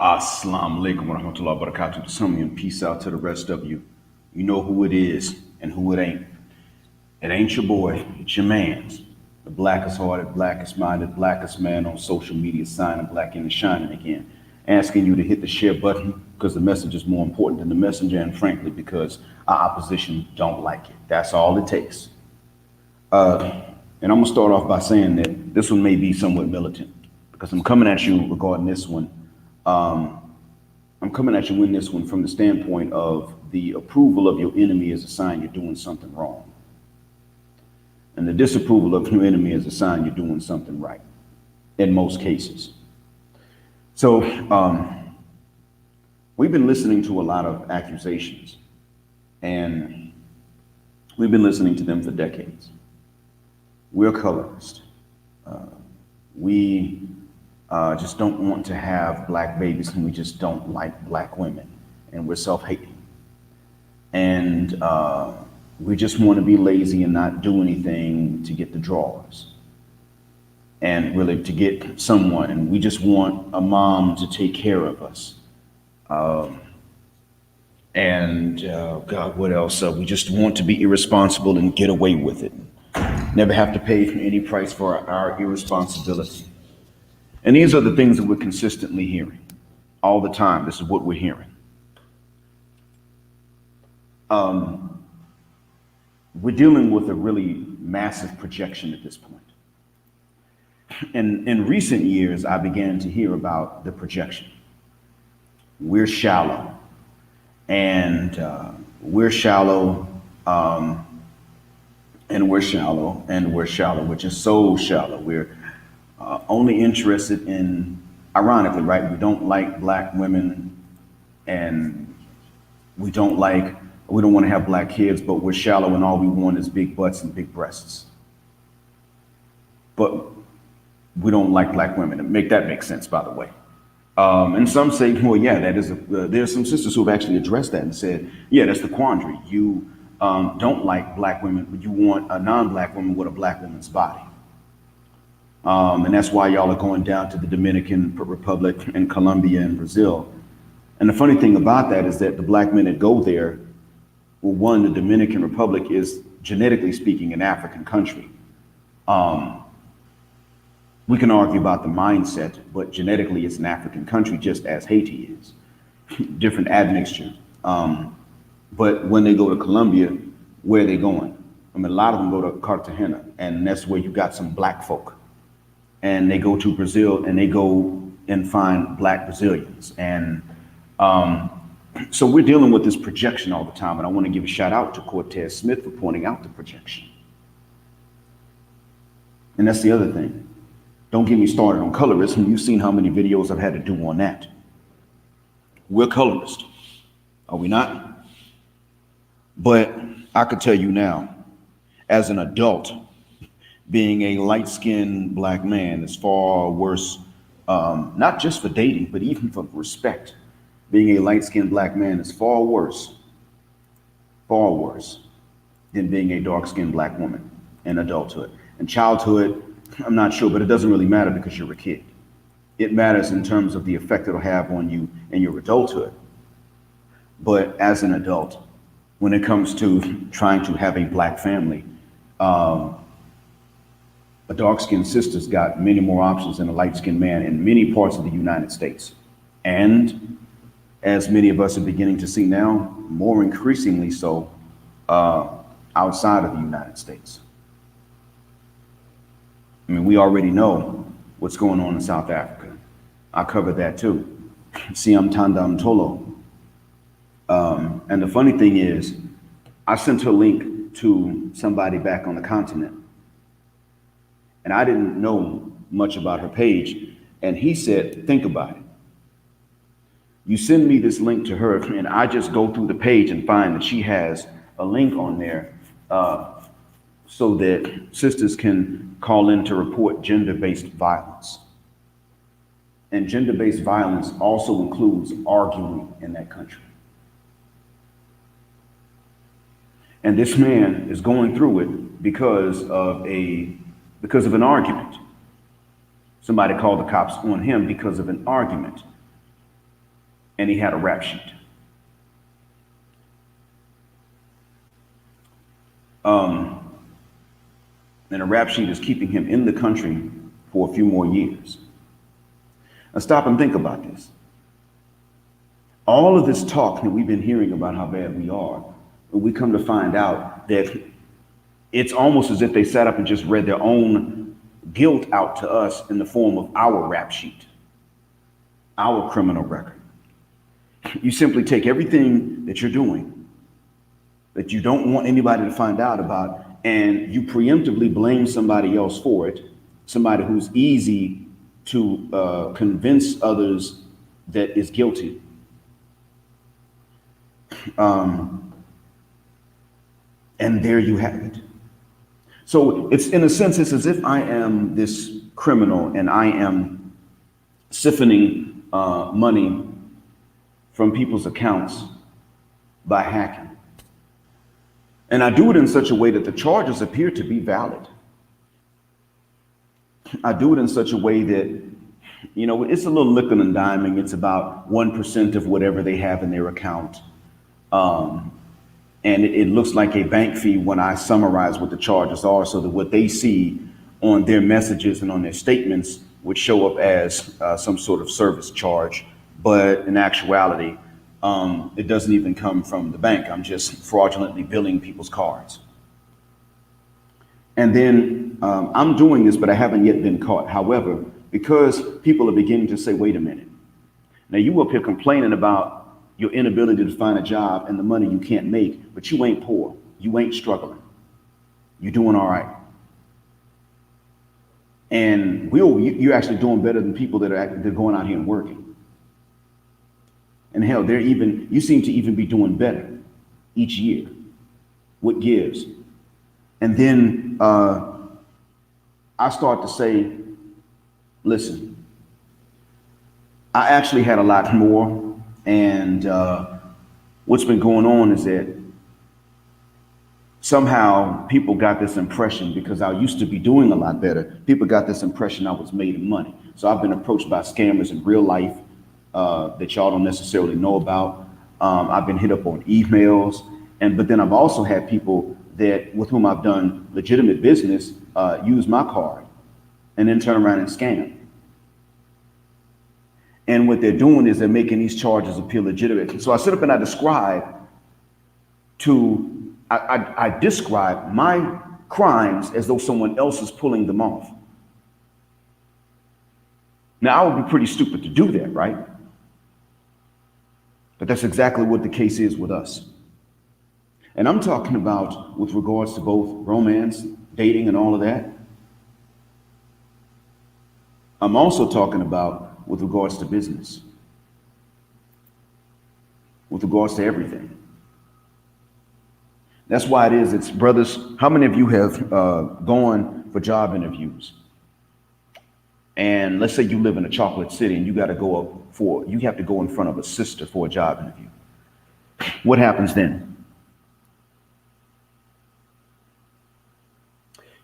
Assalamu alaikum wa rahmatullahi wa barakatuh. To some of you, and peace out to the rest of you. You know who it is and who it ain't. It ain't your boy, it's your man's. The blackest hearted, blackest minded, blackest man on social media, signing black and shining again. Asking you to hit the share button because the message is more important than the messenger, and frankly, because our opposition don't like it. That's all it takes. And I'm gonna start off by saying that this one may be somewhat militant because I'm coming at you regarding this one. I'm coming at you in this one from the standpoint of the approval of your enemy is a sign you're doing something wrong. And the disapproval of your enemy is a sign you're doing something right, in most cases. So we've been listening to a lot of accusations, and we've been listening to them for decades. We're colorist. We just don't want to have black babies, and we just don't like black women, and we're self-hating. And we just want to be lazy and not do anything to get the draws and really to get someone. And we just want a mom to take care of us. God, what else? We just want to be irresponsible and get away with it. Never have to pay any price for our irresponsibility. And these are the things that we're consistently hearing all the time. This is what we're hearing. We're dealing with a really massive projection at this point. And in recent years, I began to hear about the projection. We're shallow, and we're shallow, and we're shallow, and we're shallow, which is so shallow. We're only interested in, ironically, right? We don't like black women, and we don't want to have black kids, but we're shallow and all we want is big butts and big breasts. But we don't like black women. That makes sense, by the way. And some say, well, yeah, there's some sisters who have actually addressed that and said, yeah, that's the quandary. You don't like black women, but you want a non-black woman with a black woman's body. And that's why y'all are going down to the Dominican Republic and Colombia and Brazil. And the funny thing about that is that the black men that go there, well, one, the Dominican Republic is, genetically speaking, an African country. We can argue about the mindset, but genetically it's an African country, just as Haiti is. Different admixture. But when they go to Colombia, where are they going? I mean, a lot of them go to Cartagena, and that's where you got some black folk. And they go to Brazil, and they go and find black Brazilians. And so we're dealing with this projection all the time, and I want to give a shout out to Cortez Smith for pointing out the projection. And that's the other thing. Don't get me started on colorism. You've seen how many videos I've had to do on that. We're colorist, are we not? But I could tell you now, as an adult, being a light-skinned black man is far worse, not just for dating, but even for respect. Being a light-skinned black man is far worse than being a dark-skinned black woman in adulthood. In childhood, I'm not sure, but it doesn't really matter because you're a kid. It matters in terms of the effect it'll have on you in your adulthood. But as an adult, when it comes to trying to have a black family, a dark-skinned sister's got many more options than a light-skinned man in many parts of the United States. And as many of us are beginning to see now, more increasingly so outside of the United States. I mean, we already know what's going on in South Africa. I covered that too. Siam Tandam Tolo. And the funny thing is, I sent her a link to somebody back on the continent. And I didn't know much about her page. And he said, think about it. You send me this link to her, and I just go through the page and find that she has a link on there so that sisters can call in to report gender-based violence. And gender-based violence also includes arguing in that country. And this man is going through it because of an argument. Somebody called the cops on him because of an argument. and he had a rap sheet. And a rap sheet is keeping him in the country for a few more years. Now stop and think about this. All of this talk that we've been hearing about how bad we are, we come to find out that it's almost as if they sat up and just read their own guilt out to us in the form of our rap sheet, our criminal record. You simply take everything that you're doing that you don't want anybody to find out about, and you preemptively blame somebody else for it, somebody who's easy to convince others that is guilty. And there you have it. So it's, in a sense, it's as if I am this criminal and I am siphoning money from people's accounts by hacking. And I do it in such a way that the charges appear to be valid. I do it in such a way that, you know, it's a little nickel and diming. It's about 1% of whatever they have in their account. And it looks like a bank fee when I summarize what the charges are, so that what they see on their messages and on their statements would show up as some sort of service charge. But in actuality, it doesn't even come from the bank. I'm just fraudulently billing people's cards. And then I'm doing this, but I haven't yet been caught. However, because people are beginning to say, wait a minute. Now you up here complaining about your inability to find a job and the money you can't make, but you ain't poor. You ain't struggling. You're doing all right. And you're actually doing better than people that are going out here and working. And hell, you seem to even be doing better each year. What gives? And then I start to say, listen, I actually had a lot more. And what's been going on is that somehow people got this impression, because I used to be doing a lot better, people got this impression I was made of money. So I've been approached by scammers in real life that y'all don't necessarily know about. I've been hit up on emails, but then I've also had people with whom I've done legitimate business use my card and then turn around and scam. And what they're doing is they're making these charges appear legitimate. So I sit up and I describe my crimes as though someone else is pulling them off. Now, I would be pretty stupid to do that, right? But that's exactly what the case is with us. And I'm talking about with regards to both romance, dating, and all of that. I'm also talking about with regards to business, with regards to everything. That's why it's brothers, how many of you have gone for job interviews? And let's say you live in a chocolate city and you have to go in front of a sister for a job interview. What happens then?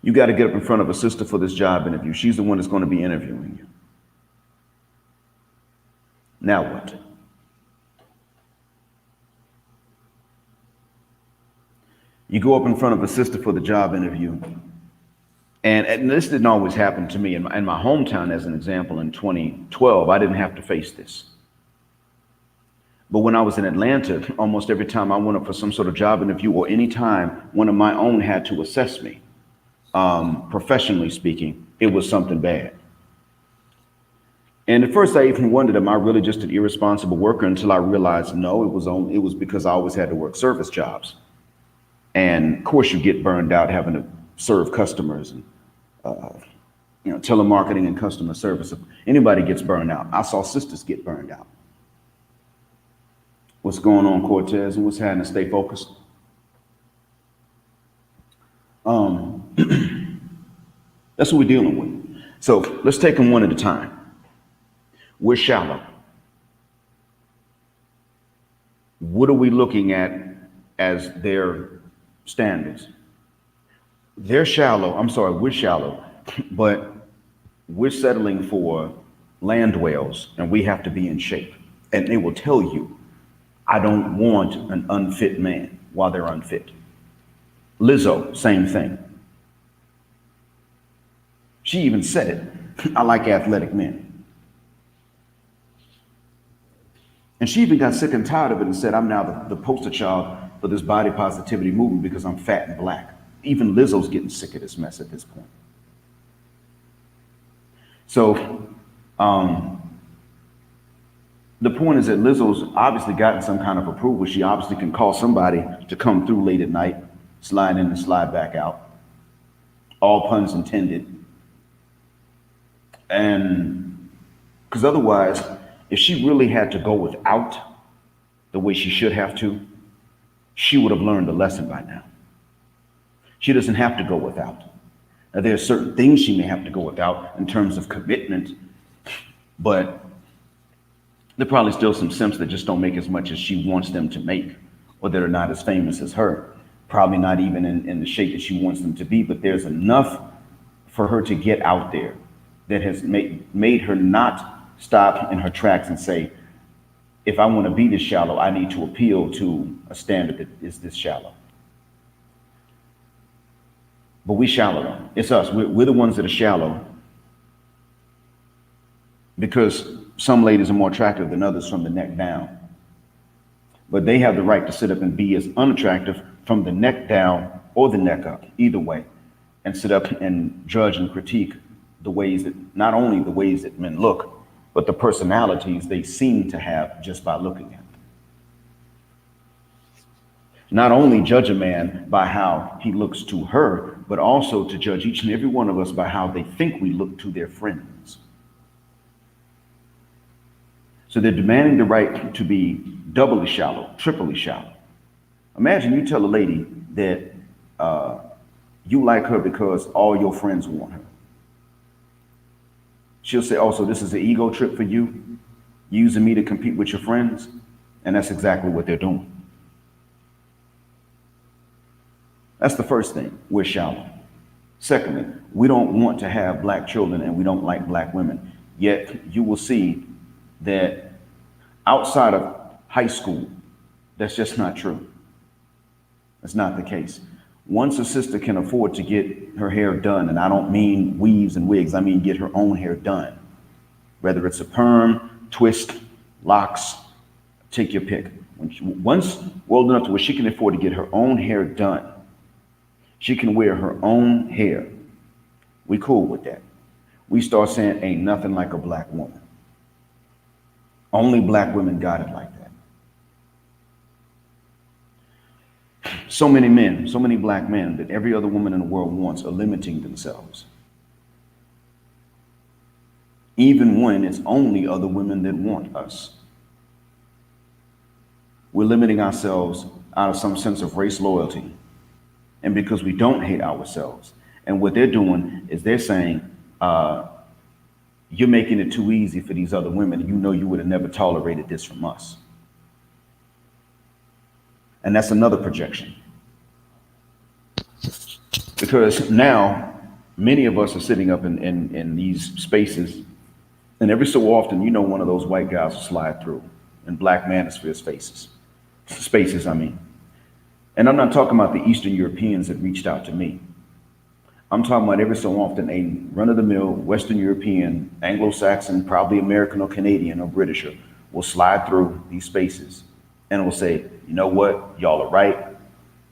You got to get up in front of a sister for this job interview. She's the one that's going to be interviewing you. Now what? You go up in front of a sister for the job interview. And this didn't always happen to me. In my hometown, as an example, in 2012, I didn't have to face this. But when I was in Atlanta, almost every time I went up for some sort of job interview, or any time one of my own had to assess me, professionally speaking, it was something bad. And at first I even wondered, am I really just an irresponsible worker? Until I realized, no, it was because I always had to work service jobs. And of course you get burned out having to serve customers and, telemarketing and customer service. Anybody gets burned out. I saw sisters get burned out. What's going on, Cortez, and what's happening? Stay focused. That's what we're dealing with. So let's take them one at a time. We're shallow. What are we looking at as their standards? We're shallow, but we're settling for land whales, and we have to be in shape. And they will tell you, I don't want an unfit man while they're unfit. Lizzo, same thing. She even said it. I like athletic men. And she even got sick and tired of it and said, I'm now the poster child for this body positivity movement because I'm fat and black. Even Lizzo's getting sick of this mess at this point. So the point is that Lizzo's obviously gotten some kind of approval. She obviously can call somebody to come through late at night, slide in and slide back out. All puns intended. And because otherwise, if she really had to go without the way she should have to, she would have learned a lesson by now. She doesn't have to go without. Now, there are certain things she may have to go without in terms of commitment, but there are probably still some simps that just don't make as much as she wants them to make, or that are not as famous as her. Probably not even in the shape that she wants them to be, but there's enough for her to get out there that has made her not stop in her tracks and say, if I want to be this shallow, I need to appeal to a standard that is this shallow. But we shallow. It's us. We're the ones that are shallow because some ladies are more attractive than others from the neck down. But they have the right to sit up and be as unattractive from the neck down or the neck up, either way, and sit up and judge and critique the ways that, not only the ways that men look, but the personalities they seem to have just by looking at them. Not only judge a man by how he looks to her, but also to judge each and every one of us by how they think we look to their friends. So they're demanding the right to be doubly shallow, triply shallow. Imagine you tell a lady that you like her because all your friends want her. She'll say, oh, so this is an ego trip for you, using me to compete with your friends? And that's exactly what they're doing. That's the first thing. We're shallow. Secondly, we don't want to have black children and we don't like black women. Yet you will see that outside of high school, that's just not true. That's not the case. Once a sister can afford to get her hair done, and I don't mean weaves and wigs, I mean get her own hair done, whether it's a perm, twist, locks, take your pick. Once old enough to where she can afford to get her own hair done, she can wear her own hair. We cool with that. We start saying, ain't nothing like a black woman. Only black women got it like that. So many men, so many black men that every other woman in the world wants are limiting themselves. Even when it's only other women that want us. We're limiting ourselves out of some sense of race loyalty. And because we don't hate ourselves. And what they're doing is they're saying, you're making it too easy for these other women. You know you would have never tolerated this from us. And that's another projection. Because now many of us are sitting up in these spaces, and every so often, you know, one of those white guys will slide through in black manosphere spaces, I mean. And I'm not talking about the Eastern Europeans that reached out to me. I'm talking about every so often a run-of-the-mill Western European, Anglo-Saxon, probably American or Canadian or Britisher will slide through these spaces and will say, you know what, y'all are right.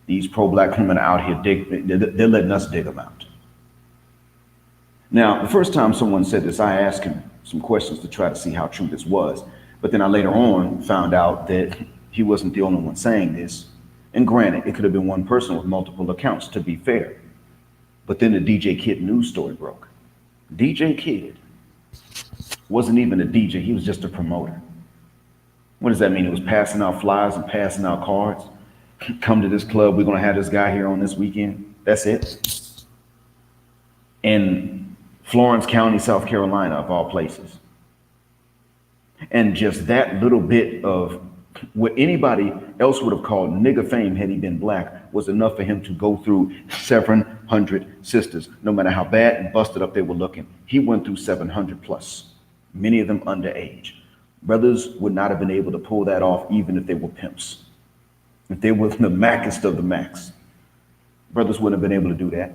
These pro-black women out here, they're letting us dig them out. Now, the first time someone said this, I asked him some questions to try to see how true this was. But then I later on found out that he wasn't the only one saying this. And granted, it could have been one person with multiple accounts, to be fair. But then the DJ Kid news story broke. DJ Kid wasn't even a DJ, he was just a promoter. What does that mean? It was passing out flyers and passing out cards. Come to this club, we're gonna have this guy here on this weekend. That's it. In Florence County, South Carolina, of all places. And just that little bit of what anybody else would have called nigger fame had he been black was enough for him to go through 700 sisters, no matter how bad and busted up they were looking. He went through 700 plus, many of them underage. Brothers would not have been able to pull that off even if they were pimps. If they were the maxest of the max, brothers wouldn't have been able to do that.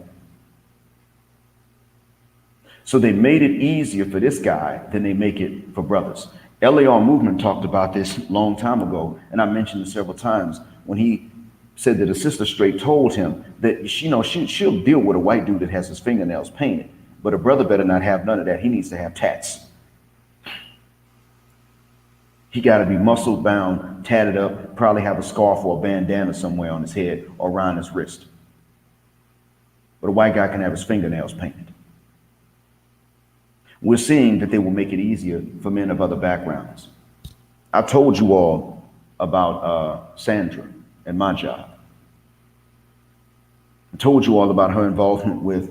So they made it easier for this guy than they make it for brothers. LAR Movement talked about this a long time ago, and I mentioned it several times when he said that a sister straight told him that she'll deal with a white dude that has his fingernails painted, but a brother better not have none of that. He needs to have tats. He got to be muscle bound, tatted up, probably have a scarf or a bandana somewhere on his head or around his wrist. But a white guy can have his fingernails painted. We're seeing that they will make it easier for men of other backgrounds. I told you all about Sandra and my job. I told you all about her involvement with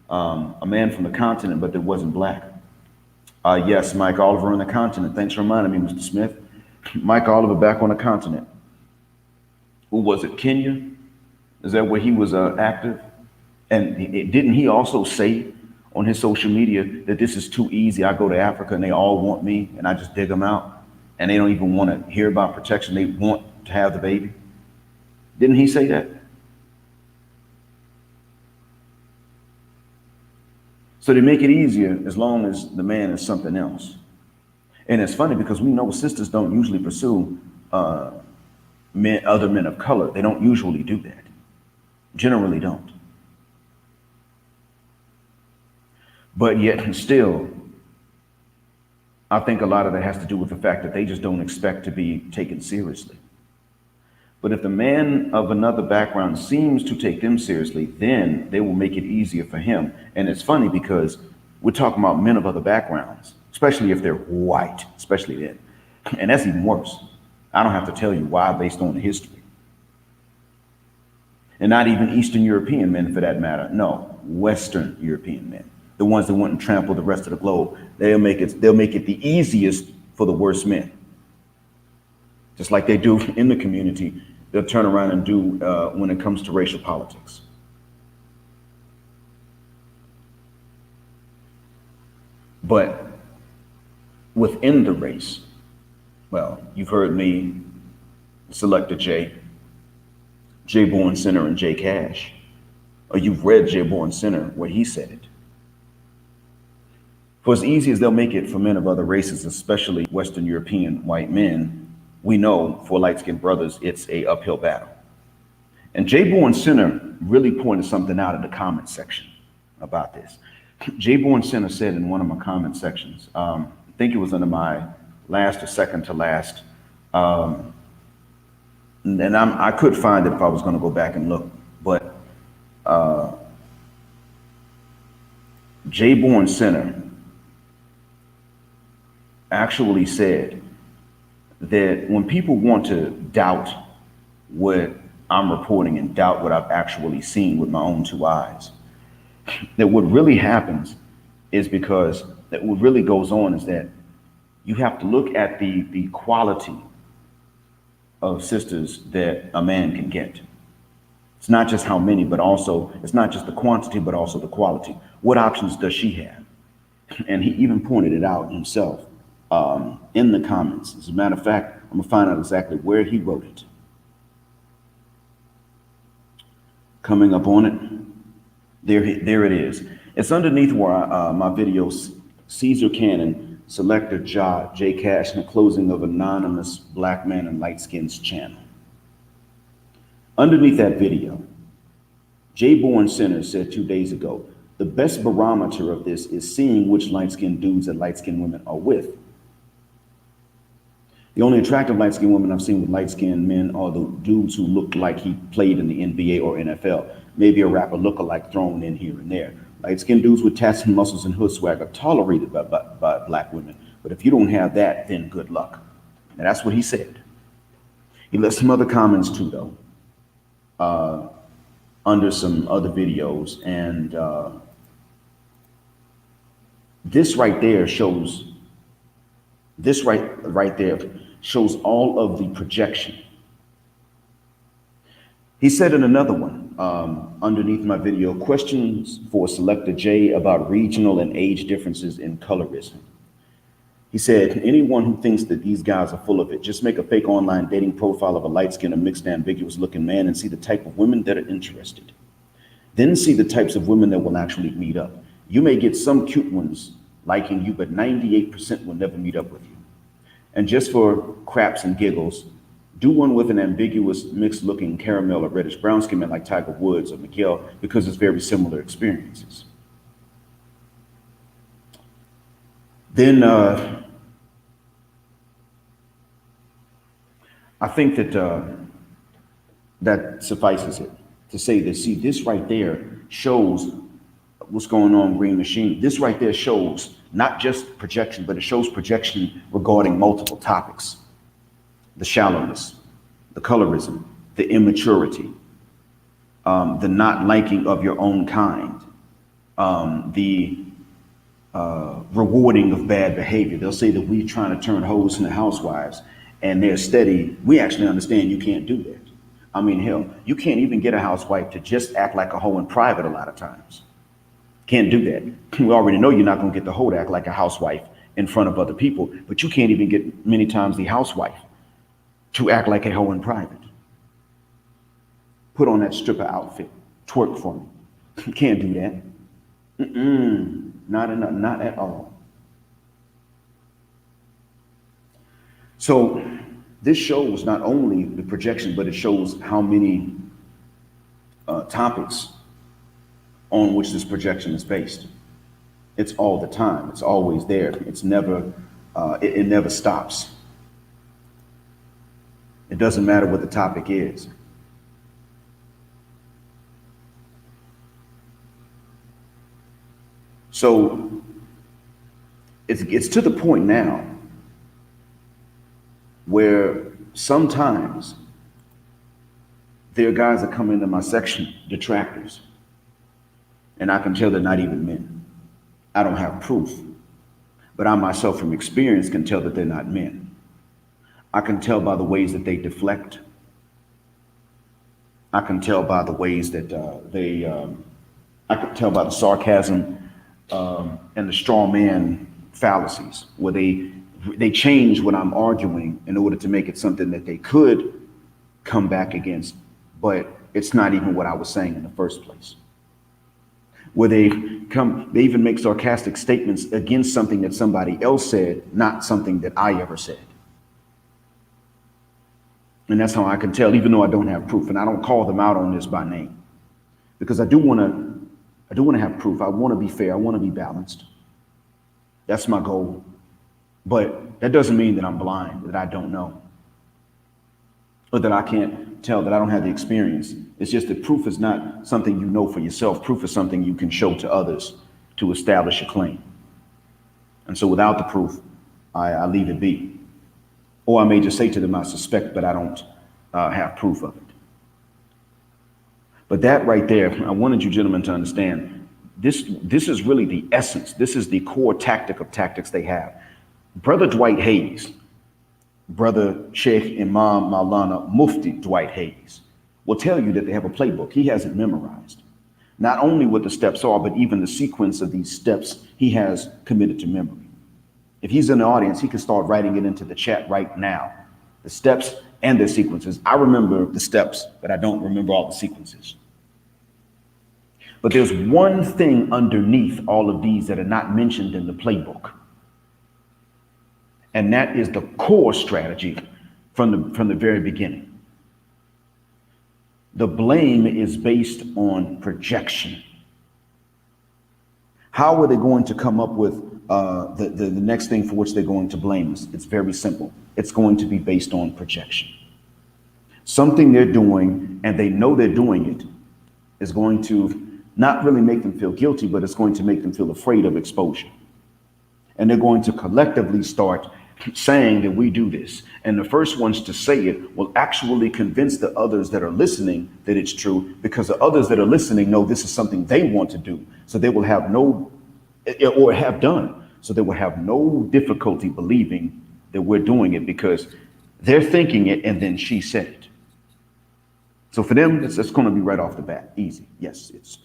a man from the continent, but that wasn't black. Yes, Mike Oliver on the continent. Thanks for reminding me, Mr. Smith. Mike Oliver back on the continent. Who was it? Kenya? Is that where he was active? And didn't he also say on his social media that this is too easy? I go to Africa and they all want me and I just dig them out and they don't even want to hear about protection. They want to have the baby. Didn't he say that? So they make it easier as long as the man is something else. And it's funny because we know sisters don't usually pursue other men of color. They don't usually do that. Generally don't. But yet and still, I think a lot of that has to do with the fact that they just don't expect to be taken seriously. But if the man of another background seems to take them seriously, then they will make it easier for him. And it's funny because we're talking about men of other backgrounds, especially if they're white, especially then. And that's even worse. I don't have to tell you why based on the history. And not even Eastern European men for that matter. No, Western European men. The ones that went and trampled the rest of the globe. They'll make it the easiest for the worst men. Just like they do in the community, they'll turn around and do when it comes to racial politics. But within the race, well, you've heard me select a J Born Center and J Cash, or you've read J Born Center where he said it. For as easy as they'll make it for men of other races, especially Western European white men, we know for light-skinned brothers, it's a uphill battle. And J Born Center really pointed something out in the comment section about this. J Born Center said in one of my comment sections, I think it was under my last or second to last, and I could find it if I was going to go back and look, but J Born Center actually said that when people want to doubt what I'm reporting and doubt what I've actually seen with my own two eyes, that what really happens is because that what really goes on is that you have to look at the quality of sisters that a man can get. It's not just how many, but also, it's not just the quantity, but also the quality. What options does she have? And he even pointed it out himself in the comments. As a matter of fact, I'm gonna find out exactly where he wrote it. Coming up on it, there it is. It's underneath where my video, Caesar Cannon, Selector J Cash, and the closing of Anonymous Black Man and Light Skins channel. Underneath that video, J Born Center said 2 days ago, the best barometer of this is seeing which light-skinned dudes and light-skinned women are with. The only attractive light-skinned women I've seen with light-skinned men are the dudes who look like he played in the NBA or NFL. Maybe a rapper lookalike thrown in here and there. Light-skinned dudes with tats and muscles and hood swag are tolerated by black women. But if you don't have that, then good luck. And that's what he said. He left some other comments too, though, under some other videos. And this right there shows all of the projection. He said in another one, underneath my video, questions for Selector J about regional and age differences in colorism. He said, anyone who thinks that these guys are full of it, just make a fake online dating profile of a light-skinned or mixed ambiguous looking man and see the type of women that are interested. Then see the types of women that will actually meet up. You may get some cute ones liking you, but 98% will never meet up with you. And just for craps and giggles, do one with an ambiguous mixed looking caramel or reddish brown skin man like Tiger Woods or Miguel, because it's very similar experiences. Then I think that that suffices it to say that, see, this right there shows what's going on, Green Machine. This right there shows not just projection, but it shows projection regarding multiple topics. The shallowness, the colorism, the immaturity, the not liking of your own kind, the rewarding of bad behavior. They'll say that we're trying to turn hoes into housewives, and they're steady. We actually understand you can't do that. I mean, hell, you can't even get a housewife to just act like a hoe in private a lot of times. Can't do that. We already know you're not going to get the hoe to act like a housewife in front of other people, but you can't even get many times the housewife to act like a hoe in private. Put on that stripper outfit, twerk for me. You can't do that. Not at all. So this shows not only the projection, but it shows how many topics on which this projection is based. It's all the time. It's always there. It's never, it never stops. It doesn't matter what the topic is. So it's to the point now where sometimes there are guys that come into my section, detractors, and I can tell they're not even men. I don't have proof, but I myself from experience can tell that they're not men. I can tell by the ways that they deflect. I can tell by the ways that I can tell by the sarcasm and the straw man fallacies, where they change what I'm arguing in order to make it something that they could come back against, but it's not even what I was saying in the first place. Where they even make sarcastic statements against something that somebody else said, not something that I ever said. And that's how I can tell, even though I don't have proof, and I don't call them out on this by name, because I do want to have proof. I want to be fair. I want to be balanced. That's my goal. But that doesn't mean that I'm blind, that I don't know, or that I can't tell, that I don't have the experience. It's just that proof is not something you know for yourself. Proof is something you can show to others to establish a claim. And so without the proof, I leave it be. Or I may just say to them, I suspect, but I don't have proof of it. But that right there, I wanted you gentlemen to understand, this is really the essence. This is the core tactic of tactics they have. Brother Dwight Hayes, Brother Sheikh Imam Maulana Mufti Dwight Hayes will tell you that they have a playbook. He has it memorized. Not only what the steps are, but even the sequence of these steps he has committed to memory. If he's in the audience, he can start writing it into the chat right now. The steps and their sequences. I remember the steps, but I don't remember all the sequences. But there's one thing underneath all of these that are not mentioned in the playbook. And that is the core strategy from the very beginning. The blame is based on projection. How are they going to come up with the next thing for which they're going to blame us? It's very simple. It's going to be based on projection. Something they're doing, and they know they're doing it, is going to not really make them feel guilty, but it's going to make them feel afraid of exposure. And they're going to collectively start saying that we do this. And the first ones to say it will actually convince the others that are listening that it's true, because the others that are listening know this is something they want to do. So they will have no, or have done. So they will have no difficulty believing that we're doing it, because they're thinking it and then she said it. So for them, it's going to be right off the bat, easy. Yes, these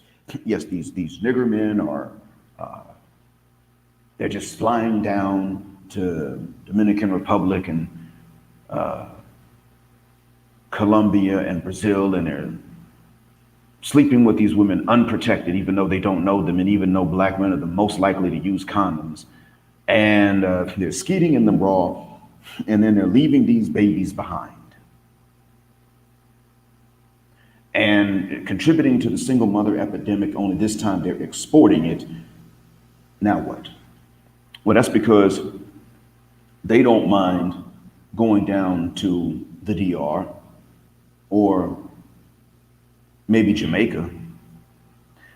nigger men are, they're just flying down to Dominican Republic and Colombia and Brazil, and they're sleeping with these women unprotected, even though they don't know them, and even though black men are the most likely to use condoms. And they're skeeting in them raw, and then they're leaving these babies behind and contributing to the single mother epidemic, only this time they're exporting it. Now what? Well, that's because they don't mind going down to the DR or maybe Jamaica.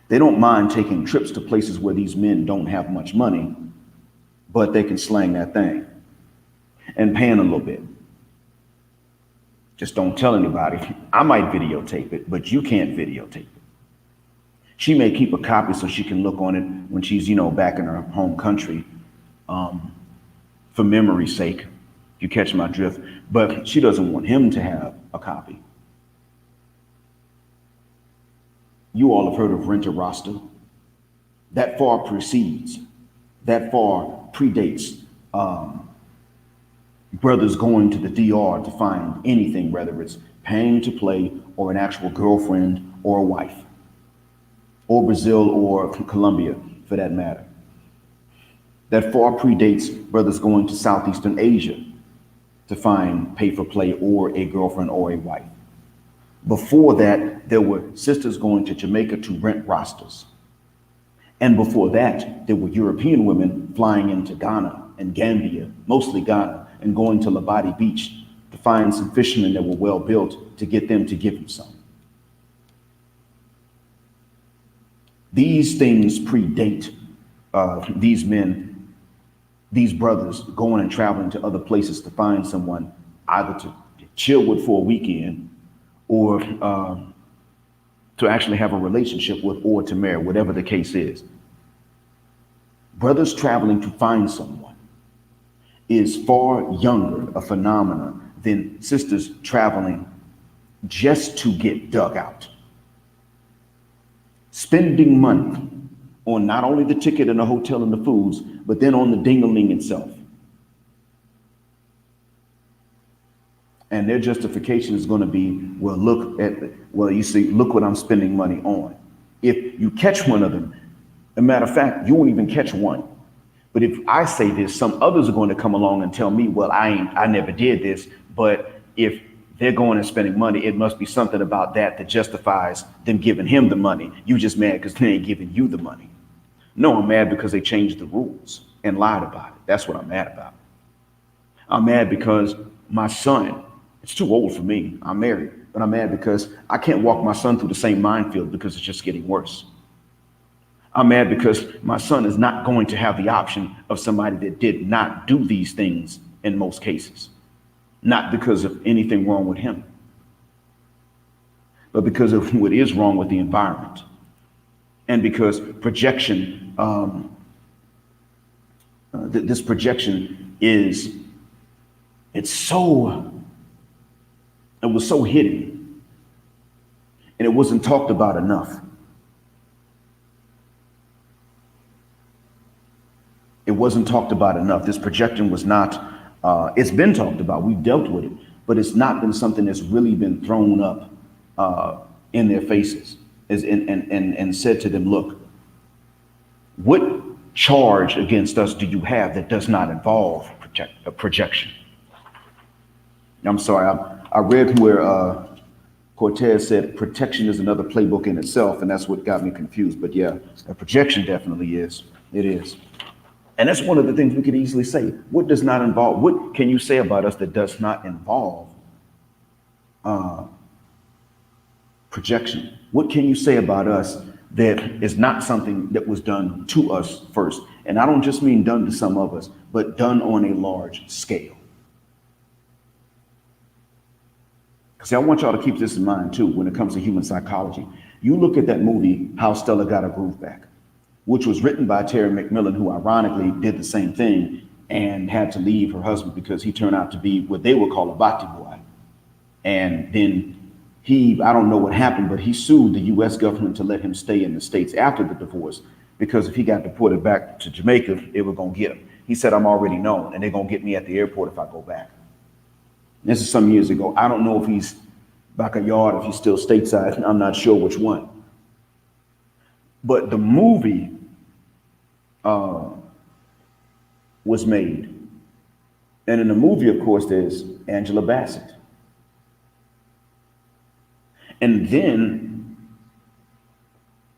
They don't mind taking trips to places where these men don't have much money, but they can slang that thing and paying a little bit. Just don't tell anybody. I might videotape it, but you can't videotape it. She may keep a copy so she can look on it when she's, back in her home country, for memory's sake, if you catch my drift. But she doesn't want him to have a copy. You all have heard of Rent a Roster. That far predates brothers going to the DR to find anything, whether it's paying to play or an actual girlfriend or a wife, or Brazil or Colombia for that matter. That far predates brothers going to Southeastern Asia to find pay for play or a girlfriend or a wife. Before that, there were sisters going to Jamaica to rent rosters. And before that, there were European women flying into Ghana and Gambia, mostly Ghana, and going to Labadi Beach to find some fishermen that were well built to get them to give them some. These things predate these men, these brothers going and traveling to other places to find someone either to chill with for a weekend or to actually have a relationship with or to marry, whatever the case is. Brothers traveling to find someone is far younger a phenomenon than sisters traveling just to get dug out. Spending money on not only the ticket and the hotel and the foods, but then on the ding-a-ling itself. And their justification is going to be, look what I'm spending money on. If you catch one of them, a matter of fact, you won't even catch one. But if I say this, some others are going to come along and tell me, I never did this. But if they're going and spending money, it must be something about that justifies them giving him the money. You just mad because they ain't giving you the money. No, I'm mad because they changed the rules and lied about it. That's what I'm mad about. I'm mad because my son, it's too old for me. I'm married, but I'm mad because I can't walk my son through the same minefield because it's just getting worse. I'm mad because my son is not going to have the option of somebody that did not do these things in most cases. Not because of anything wrong with him, but because of what is wrong with the environment. And because projection, this projection it was so hidden and it wasn't talked about enough. It wasn't talked about enough. This projection was not, it's been talked about, we've dealt with it, but it's not been something that's really been thrown up in their faces and said to them, look, what charge against us do you have that does not involve projection? I'm sorry, I read where Cortez said protection is another playbook in itself, and that's what got me confused. But yeah, a projection definitely is. It is. And that's one of the things we could easily say. What does not involve, what can you say about us that does not involve projection? What can you say about us that is not something that was done to us first? And I don't just mean done to some of us, but done on a large scale. Because I want y'all to keep this in mind too when it comes to human psychology. You look at that movie, How Stella Got Her Groove Back, which was written by Terry McMillan, who ironically did the same thing and had to leave her husband because he turned out to be what they would call a bati boy. And then I don't know what happened, but he sued the US government to let him stay in the States after the divorce, because if he got deported back to Jamaica, it was gonna get him. He said, I'm already known, and they're going to get me at the airport if I go back. This is some years ago. I don't know if he's back a yard, if he's still stateside. I'm not sure which one. But the movie was made. And in the movie, of course, there's Angela Bassett. And then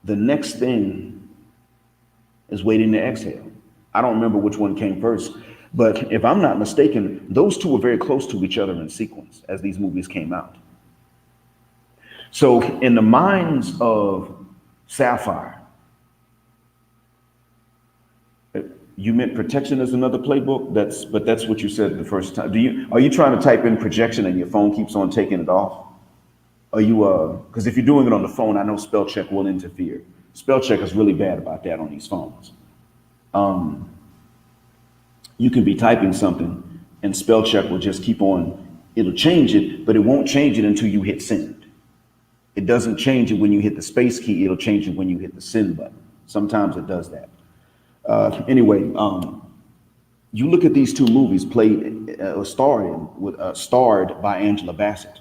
the next thing is Waiting to Exhale. I don't remember which one came first, but if I'm not mistaken, those two were very close to each other in sequence as these movies came out. So in the minds of Sapphire, you meant protection as another playbook? But that's what you said the first time. Are you trying to type in projection and your phone keeps on taking it off? Are you, because if you're doing it on the phone, I know spell check will interfere. Spell check is really bad about that on these phones. You can be typing something and spell check will just keep on, it'll change it, but it won't change it until you hit send. It doesn't change it when you hit the space key, it'll change it when you hit the send button. Sometimes it does that. Anyway, you look at these two movies starred by Angela Bassett.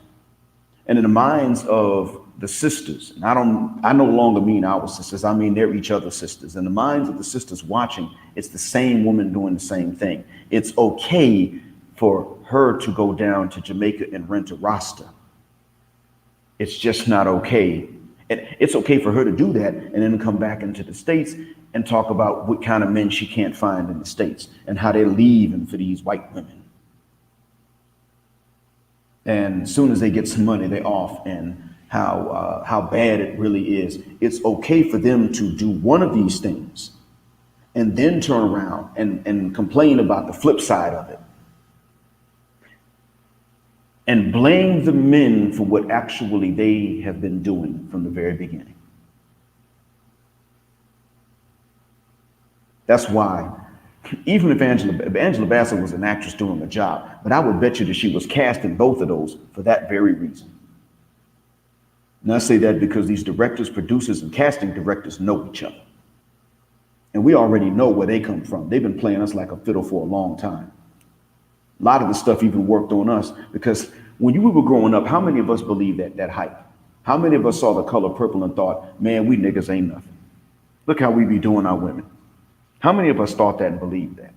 And in the minds of the sisters, and I no longer mean our sisters, I mean they're each other's sisters. In the minds of the sisters watching, it's the same woman doing the same thing. It's okay for her to go down to Jamaica and rent a Rasta. It's just not okay. And it's okay for her to do that and then come back into the States and talk about what kind of men she can't find in the States and how they're leaving for these white women. And as soon as they get some money, they're off, and how bad it really is. It's okay for them to do one of these things and then turn around and complain about the flip side of it and blame the men for what actually they have been doing from the very beginning. That's why, even if Angela Bassett was an actress doing a job, but I would bet you that she was cast in both of those for that very reason. And I say that because these directors, producers, and casting directors know each other. And we already know where they come from. They've been playing us like a fiddle for a long time. A lot of the stuff even worked on us because when we were growing up, how many of us believed that hype? How many of us saw The Color Purple and thought, man, we niggas ain't nothing. Look how we be doing our women. How many of us thought that and believed that?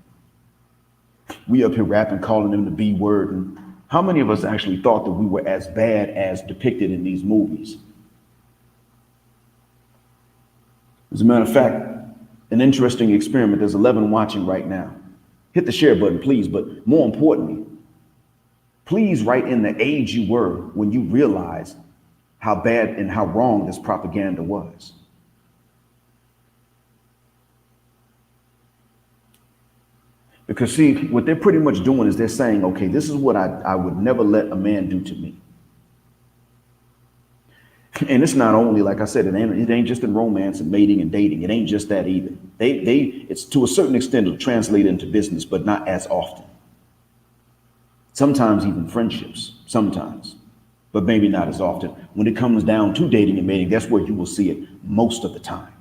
We up here rapping, calling them the B word. And how many of us actually thought that we were as bad as depicted in these movies? As a matter of fact, an interesting experiment. There's 11 watching right now. Hit the share button, please. But more importantly, please write in the age you were when you realized how bad and how wrong this propaganda was. Because see, what they're pretty much doing is they're saying, okay, this is what I would never let a man do to me. And it's not only, like I said, it ain't just in romance and mating and dating. It ain't just that either. It's to a certain extent it'll translate into business, but not as often. Sometimes even friendships, sometimes, but maybe not as often. When it comes down to dating and mating, that's where you will see it most of the time.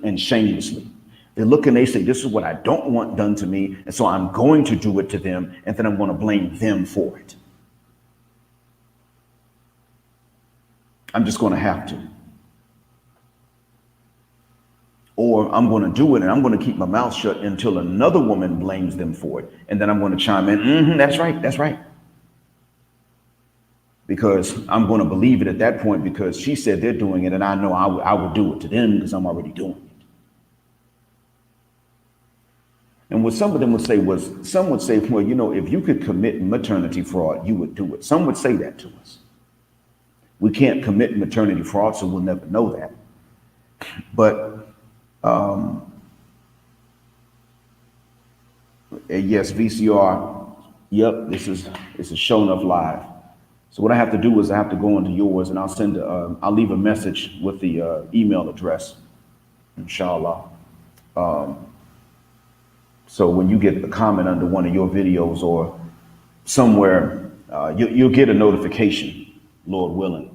And shamelessly. They look and they say, this is what I don't want done to me, and so I'm going to do it to them, and then I'm going to blame them for it. I'm just going to have to. Or I'm going to do it, and I'm going to keep my mouth shut until another woman blames them for it, and then I'm going to chime in, that's right. Because I'm going to believe it at that point because she said they're doing it, and I know I would do it to them because I'm already doing it. And what some of them would say was, some would say, well, you know, if you could commit maternity fraud, you would do it. Some would say that to us. We can't commit maternity fraud, so we'll never know that. But yes, VCR, yep, this is showing up live. So what I have to do is I have to go into yours and I'll leave a message with the email address, inshallah. So when you get a comment under one of your videos or somewhere, you'll get a notification, Lord willing.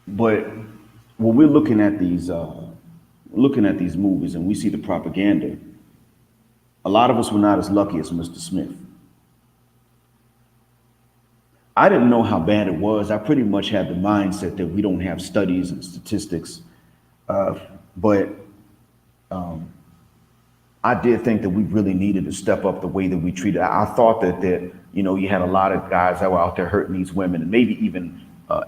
But when we're looking at these looking at these movies and we see the propaganda, a lot of us were not as lucky as Mr. Smith. I didn't know how bad it was. I pretty much had the mindset that we don't have studies and statistics, but I did think that we really needed to step up the way that we treated. I thought that you had a lot of guys that were out there hurting these women, and maybe even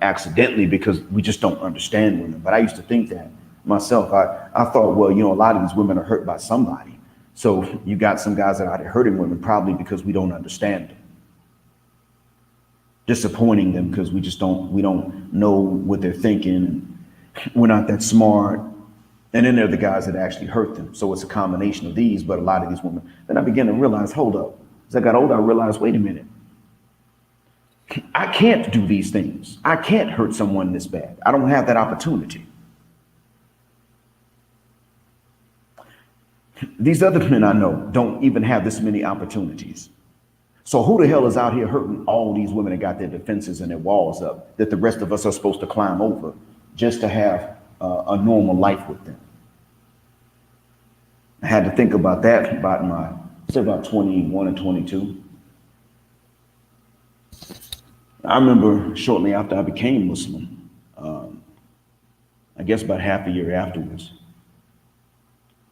accidentally, because we just don't understand women. But I used to think that myself. I thought, well, a lot of these women are hurt by somebody. So you got some guys that are out there hurting women probably because we don't understand them, disappointing them because we don't know what they're thinking. We're not that smart. And then there are the guys that actually hurt them. So it's a combination of these, but a lot of these women. Then I began to realize, hold up. As I got older, I realized, wait a minute. I can't do these things. I can't hurt someone this bad. I don't have that opportunity. These other men I know don't even have this many opportunities. So who the hell is out here hurting all these women that got their defenses and their walls up that the rest of us are supposed to climb over just to have a normal life with them? I had to think about that about 21 or 22. I remember shortly after I became Muslim, I guess about half a year afterwards,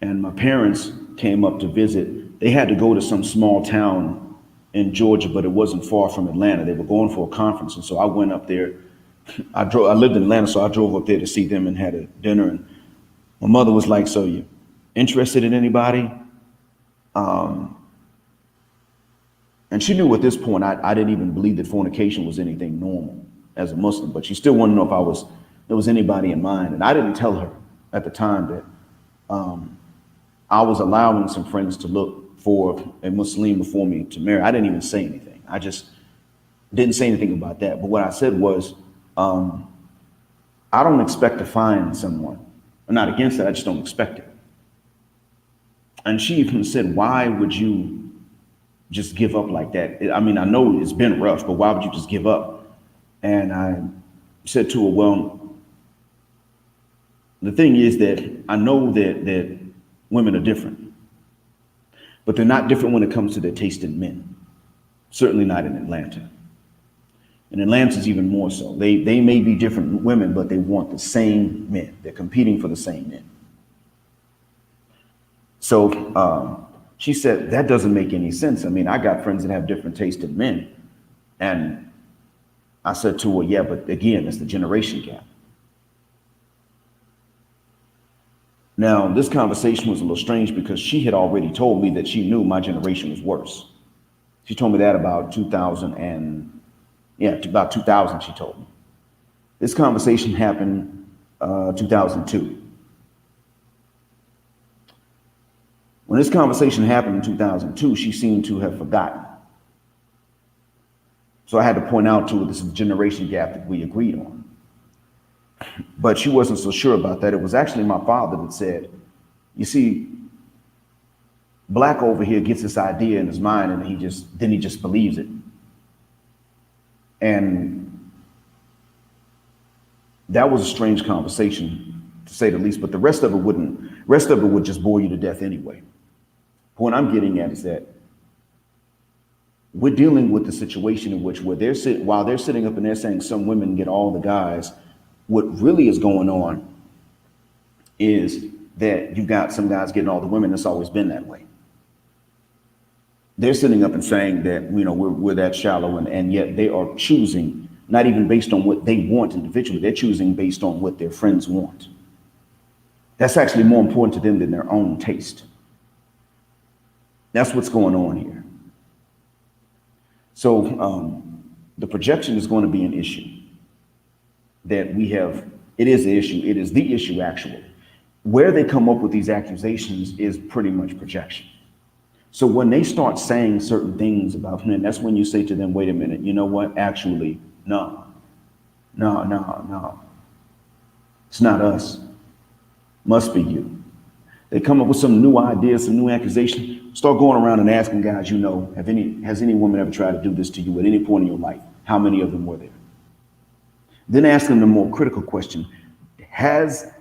and my parents came up to visit. They had to go to some small town in Georgia, but it wasn't far from Atlanta. They were going for a conference, and so I went up there. I lived in Atlanta, so I drove up there to see them and had a dinner. And my mother was like, "So you interested in anybody?" And she knew at this point I didn't even believe that fornication was anything normal as a Muslim, but she still wanted to know if there was anybody in mind. And I didn't tell her at the time that I was allowing some friends to look for a Muslim for me to marry. I didn't even say anything. I just didn't say anything about that. But what I said was, I don't expect to find someone. I'm not against it. I just don't expect it. And she even said, "Why would you just give up like that? I mean, I know it's been rough, but why would you just give up?" And I said to her, "Well, the thing is that I know that women are different, but they're not different when it comes to their taste in men. Certainly not in Atlanta. In Atlanta is even more so. They may be different women, but they want the same men. They're competing for the same men." So she said, "That doesn't make any sense. I mean, I got friends that have different taste in men." And I said to her, "Yeah, but again, it's the generation gap." Now, this conversation was a little strange because she had already told me that she knew my generation was worse. She told me that about 2000 about 2000, she told me. This conversation happened 2002. When this conversation happened in 2002, she seemed to have forgotten. So I had to point out to her this is the generation gap that we agreed on. But she wasn't so sure about that. It was actually my father that said, "You see, Black over here gets this idea in his mind and he just believes it." And that was a strange conversation, to say the least, but the rest of it would just bore you to death anyway. What I'm getting at is that we're dealing with the situation in which while they're sitting up and they're saying some women get all the guys, what really is going on is that you got some guys getting all the women. It's always been that way. They're sitting up and saying that, we're that shallow, and yet they are choosing not even based on what they want individually. They're choosing based on what their friends want. That's actually more important to them than their own taste. That's what's going on here. So the projection is going to be an issue that we have. It is the issue. It is the issue, actually. Where they come up with these accusations is pretty much projection. So when they start saying certain things about men, that's when you say to them, "Wait a minute, you know what? Actually, no. It's not us. Must be you." They come up with some new ideas, some new accusations. Start going around and asking guys, has any woman ever tried to do this to you at any point in your life? How many of them were there? Then ask them the more critical question: Has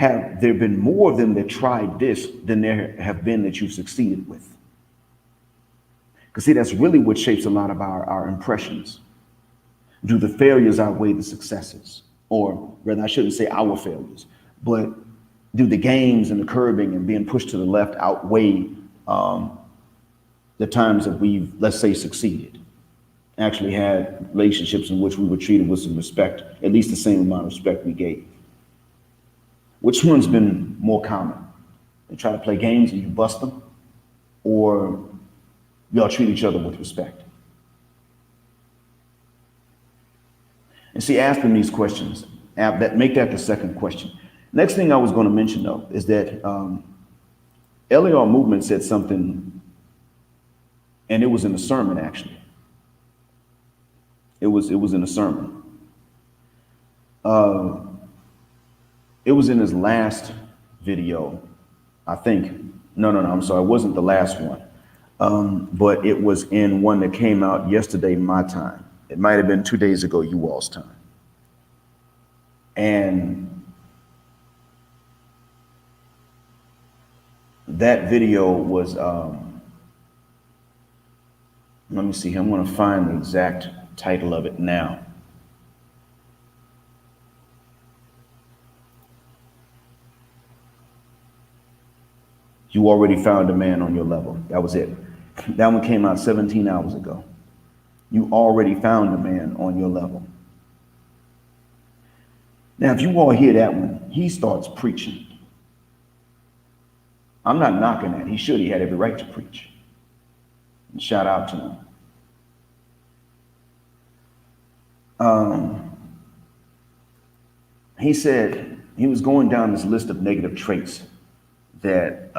have there been more of them that tried this than there have been that you've succeeded with? Because see, that's really what shapes a lot of our impressions. Do the failures outweigh the successes? Or rather, I shouldn't say our failures, but do the gains and the curbing and being pushed to the left outweigh the times that we've, let's say, succeeded, actually had relationships in which we were treated with some respect, at least the same amount of respect we gave? Which one's been more common? They try to play games and you bust them, or y'all treat each other with respect? And see, asking these questions, make that the second question. Next thing I was going to mention, though, is that LAR Movement said something, and it was in a sermon, actually. It was in a sermon. It was in his last video, I think. No, I'm sorry. It wasn't the last one. But it was in one that came out yesterday, my time. It might have been 2 days ago, you all's time. And that video was, let me see, I'm going to find the exact title of it now. You already found a man on your level. That was it. That one came out 17 hours ago. You already found a man on your level. Now, if you all hear that one, he starts preaching. I'm not knocking that. He should. He had every right to preach. And shout out to him. He said he was going down this list of negative traits that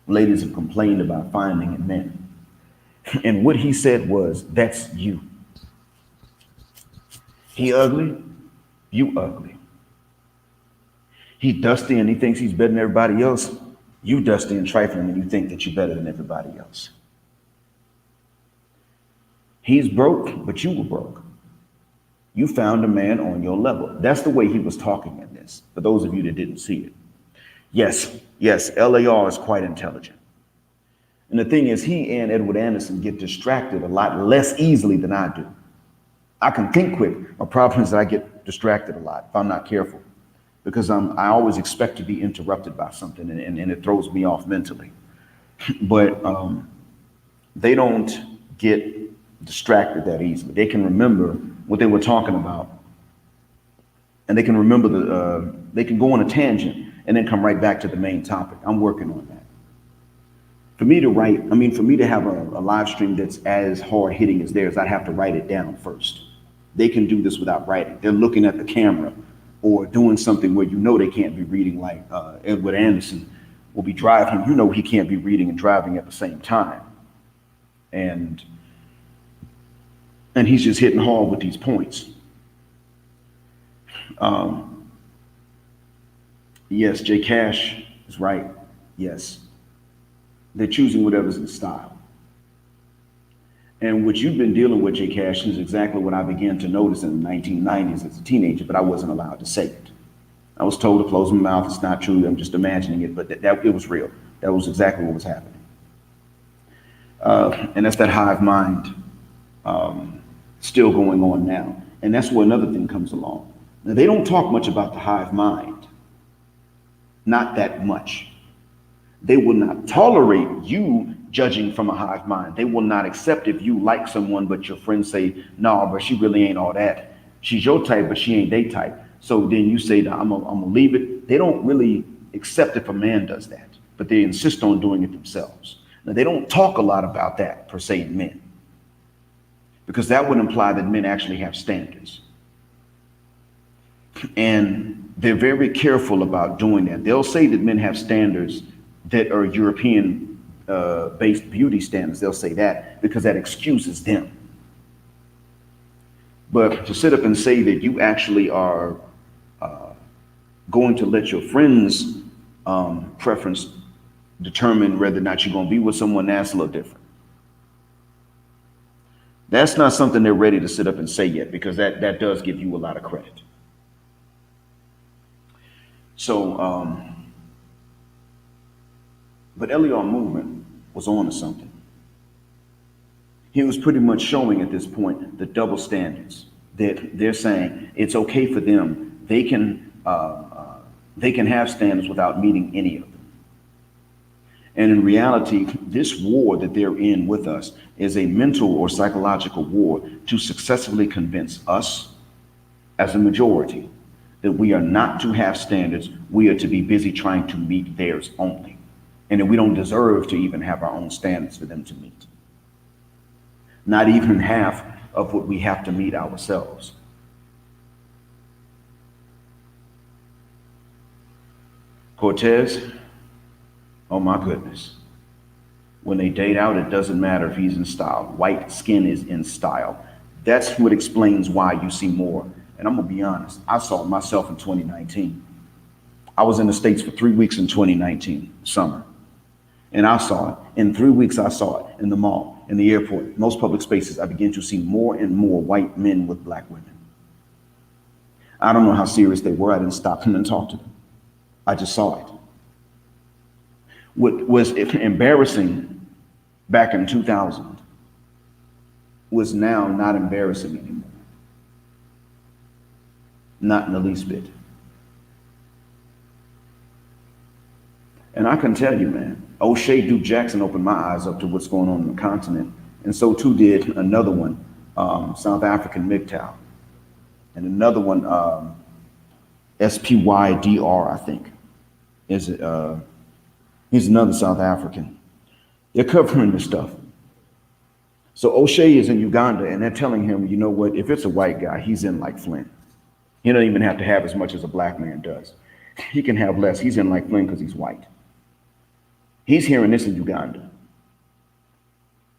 ladies have complained about finding in men. And what he said was, that's you. He ugly, you ugly. He dusty and he thinks he's better than everybody else. You dusty and trifling and you think that you're better than everybody else. He's broke, but you were broke. You found a man on your level. That's the way he was talking in this, for those of you that didn't see it. Yes, LAR is quite intelligent. And the thing is, he and Edward Anderson get distracted a lot less easily than I do. I can think quick. My problem is that I get distracted a lot if I'm not careful, because I always expect to be interrupted by something, and it throws me off mentally. But they don't get distracted that easily. They can remember what they were talking about, and they can remember they can go on a tangent and then come right back to the main topic. I'm working on that. For me to write, for me to have a live stream that's as hard hitting as theirs, I'd have to write it down first. They can do this without writing. They're looking at the camera or doing something where they can't be reading, like Edward Anderson will be driving. He can't be reading and driving at the same time. And he's just hitting hard with these points. Yes, Jay Cash is right. Yes. They're choosing whatever's in style. And what you've been dealing with, Jay Cash, is exactly what I began to notice in the 1990s as a teenager, but I wasn't allowed to say it. I was told to close my mouth. It's not true. I'm just imagining it, but that it was real. That was exactly what was happening. And that's that hive mind still going on now. And that's where another thing comes along. Now, they don't talk much about the hive mind. Not that much. They will not tolerate you judging from a hive mind. They will not accept if you like someone, but your friends say, no, but she really ain't all that. She's your type, but she ain't they type. So then you say, I'm gonna leave it. They don't really accept if a man does that, but they insist on doing it themselves. Now, they don't talk a lot about that per se in men, because that would imply that men actually have standards. And they're very careful about doing that. They'll say that men have standards that are European based beauty standards. They'll say that because that excuses them. But to sit up and say that you actually are going to let your friends' preference determine whether or not you're going to be with someone, that's a little different. That's not something they're ready to sit up and say yet, because that does give you a lot of credit. So, but LAR Movement was on to something. He was pretty much showing at this point the double standards that they're saying it's okay for them. They can have standards without meeting any of them. And in reality, this war that they're in with us is a mental or psychological war to successfully convince us as a majority that we are not to have standards. We are to be busy trying to meet theirs only. And that we don't deserve to even have our own standards for them to meet. Not even half of what we have to meet ourselves. Cortez, oh my goodness. When they date out, it doesn't matter if he's in style. White skin is in style. That's what explains why you see more. And I'm gonna be honest, I saw it myself in 2019. I was in the States for 3 weeks in 2019, summer. And I saw it. In 3 weeks, I saw it in the mall, in the airport, most public spaces. I began to see more and more white men with black women. I don't know how serious they were. I didn't stop them and talk to them. I just saw it. What was embarrassing back in 2000 was now not embarrassing anymore. Not in the least bit. And I can tell you, man, O'Shea Duke Jackson opened my eyes up to what's going on in the continent. And so too did another one, South African MGTOW. And another one, SPYDR, I think. He's another South African. They're covering this stuff. So O'Shea is in Uganda and they're telling him, you know what, if it's a white guy, he's in like Flint. He doesn't even have to have as much as a black man does. He can have less. He's in like Flint because he's white. He's hearing this in Uganda.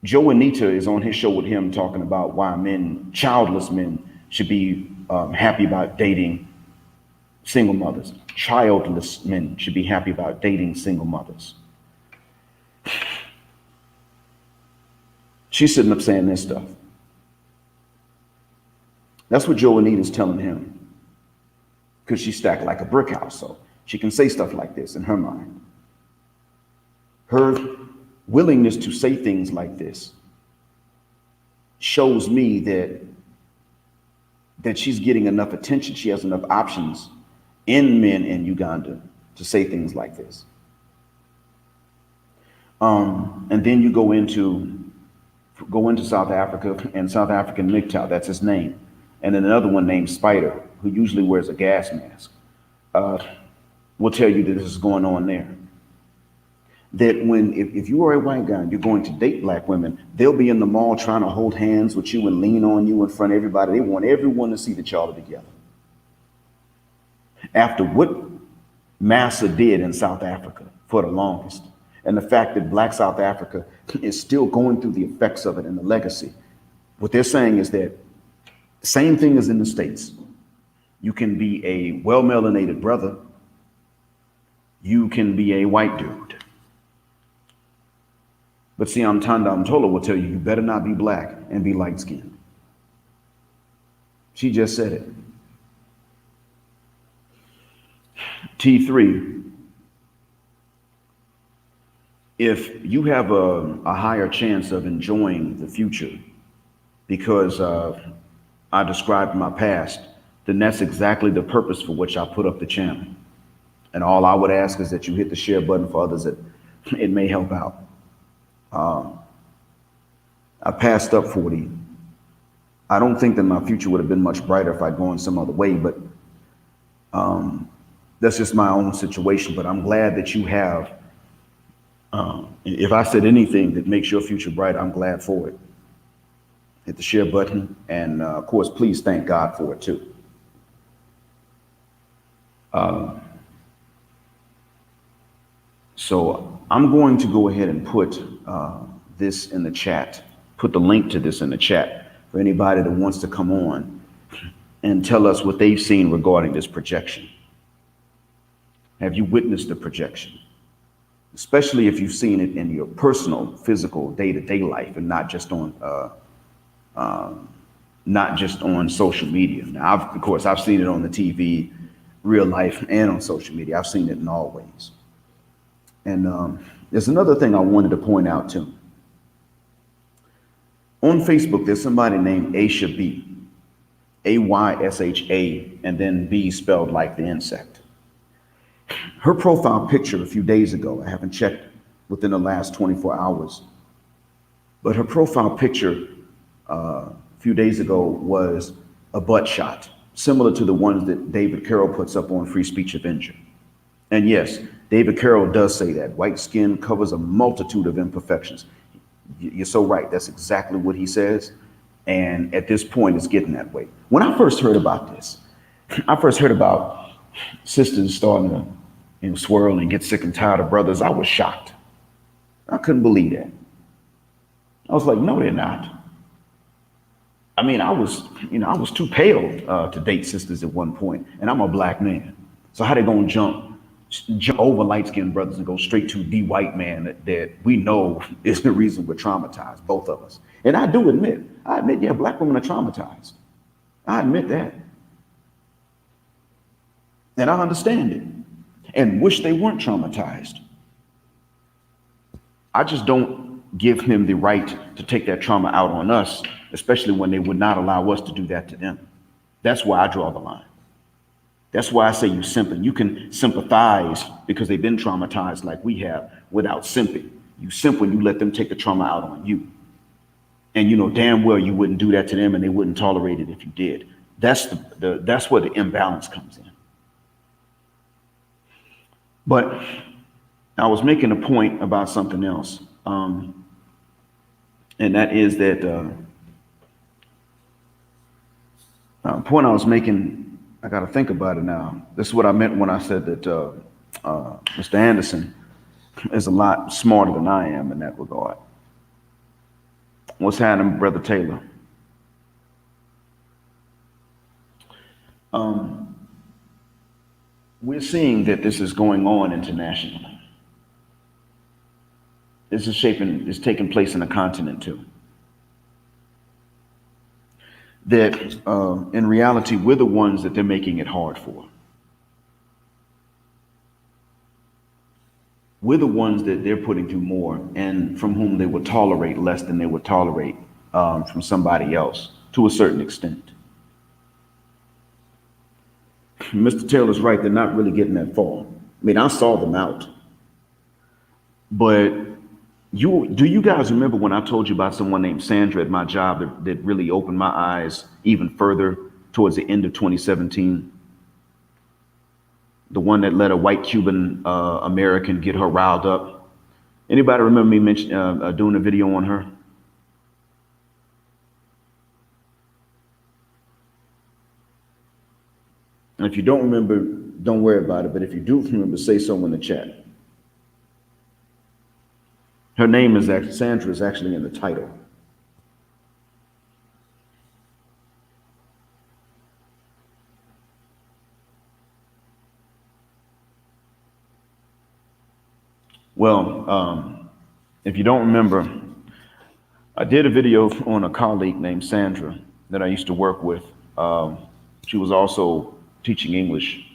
Joe Anita is on his show with him talking about why childless men should be happy about dating single mothers. Childless men should be happy about dating single mothers. She's sitting up saying this stuff. That's what Joe Anita's telling him. Because she's stacked like a brick house, so she can say stuff like this in her mind. Her willingness to say things like this shows me that she's getting enough attention. She has enough options in men in Uganda to say things like this. And then you go into South Africa and South African MGTOW, that's his name. And then another one named Spider, who usually wears a gas mask, will tell you that this is going on there. That if you are a white guy and you're going to date black women, they'll be in the mall trying to hold hands with you and lean on you in front of everybody. They want everyone to see that y'all are together. After what Massa did in South Africa for the longest, and the fact that Black South Africa is still going through the effects of it and the legacy, what they're saying is that same thing as in the States. You can be a well-melanated brother. You can be a white dude. But Siam Tanda Mtola will tell you, you better not be black and be light-skinned. She just said it. T3, if you have a higher chance of enjoying the future because I described my past, then that's exactly the purpose for which I put up the channel. And all I would ask is that you hit the share button for others that it may help out. I passed up 40. I don't think that my future would have been much brighter if I'd gone some other way, but that's just my own situation. But I'm glad that you have, if I said anything that makes your future bright, I'm glad for it. Hit the share button. And of course, please thank God for it too. So I'm going to go ahead and put this in the chat, put the link to this in the chat for anybody that wants to come on and tell us what they've seen regarding this projection. Have you witnessed the projection? Especially if you've seen it in your personal, physical, day-to-day life and not just on social media. Now, of course, I've seen it on the TV real life and on social media. I've seen it in all ways. And there's another thing I wanted to point out too. On Facebook, there's somebody named Aisha B, Aysha, and then B spelled like the insect. Her profile picture a few days ago, I haven't checked within the last 24 hours, but her profile picture a few days ago was a butt shot, similar to the ones that David Carroll puts up on Free Speech Avenger. And yes, David Carroll does say that white skin covers a multitude of imperfections. You're so right. That's exactly what he says. And at this point, it's getting that way. When I first heard about this, I first heard about sisters starting to swirl and get sick and tired of brothers. I was shocked. I couldn't believe that. I was like, no, they're not. I mean, I was too pale to date sisters at one point, and I'm a black man. So how they gonna jump over light-skinned brothers and go straight to the white man that we know is the reason we're traumatized, both of us. And I admit, yeah, black women are traumatized. I admit that. And I understand it and wish they weren't traumatized. I just don't give them the right to take that trauma out on us, especially when they would not allow us to do that to them. That's where I draw the line. That's why I say you simping. You can sympathize because they've been traumatized like we have without simping. You simp when you let them take the trauma out on you. And you know damn well you wouldn't do that to them and they wouldn't tolerate it if you did. That's where the imbalance comes in. But I was making a point about something else. And that is that point I was making, I got to think about it now. This is what I meant when I said that Mr. Anderson is a lot smarter than I am in that regard. What's happening, Brother Taylor? We're seeing that this is going on internationally. This is taking place in the continent too. That in reality, we're the ones that they're making it hard for. We're the ones that they're putting through more and from whom they would tolerate less than they would tolerate from somebody else to a certain extent. Mr. Taylor's right, they're not really getting that far. I mean, I saw them out. But do you guys remember when I told you about someone named Sandra at my job that really opened my eyes even further towards the end of 2017? The one that let a white Cuban American get her riled up. Anybody remember me doing a video on her? And if you don't remember, don't worry about it. But if you do remember, say so in the chat. Her name is actually, Sandra is actually in the title. Well, if you don't remember, I did a video on a colleague named Sandra that I used to work with. She was also teaching English.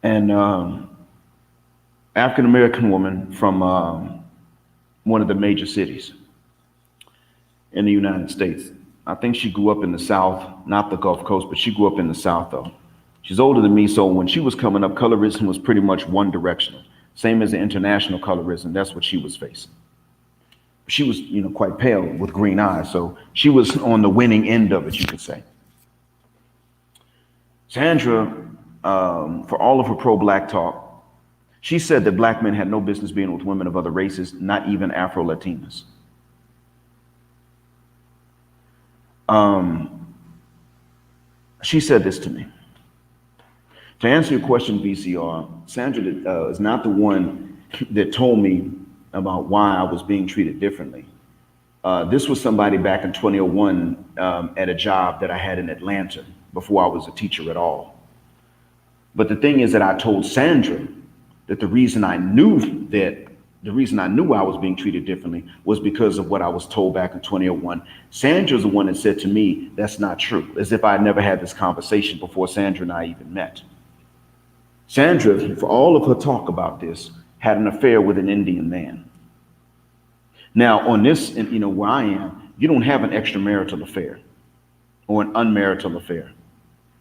And African-American woman from one of the major cities in the United States. I think she grew up in the South, not the Gulf Coast, but she grew up in the South though. She's older than me, so when she was coming up, colorism was pretty much one directional. Same as the international colorism, that's what she was facing. She was, quite pale with green eyes, so she was on the winning end of it, you could say. Sandra, for all of her pro-black talk, she said that black men had no business being with women of other races, not even Afro-Latinas. She said this to me. To answer your question, VCR, Sandra is not the one that told me about why I was being treated differently. This was somebody back in 2001 at a job that I had in Atlanta before I was a teacher at all. But the thing is that I told Sandra that the reason I knew I was being treated differently was because of what I was told back in 2001. Sandra's the one that said to me, that's not true, as if I had never had this conversation before Sandra and I even met. Sandra, for all of her talk about this, had an affair with an Indian man. Now, on this, and where I am, you don't have an extramarital affair or an unmarital affair.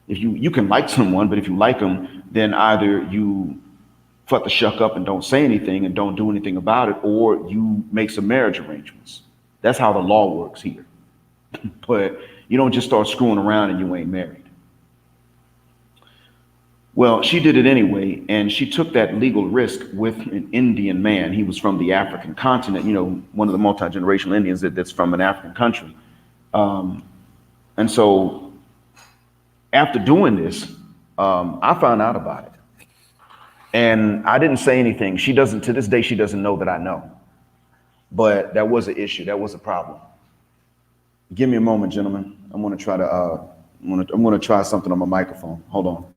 If you can like someone, but if you like them, then either you fuck the shuck up and don't say anything and don't do anything about it, or you make some marriage arrangements. That's how the law works here. But you don't just start screwing around and you ain't married. Well, she did it anyway, and she took that legal risk with an Indian man. He was from the African continent, one of the multi-generational Indians that's from an African country. And so after doing this, I found out about it. And I didn't say anything. She doesn't, to this day, she doesn't know that I know. But that was an issue. That was a problem. Give me a moment, gentlemen. I'm going to try to, I'm going to try something on my microphone. Hold on.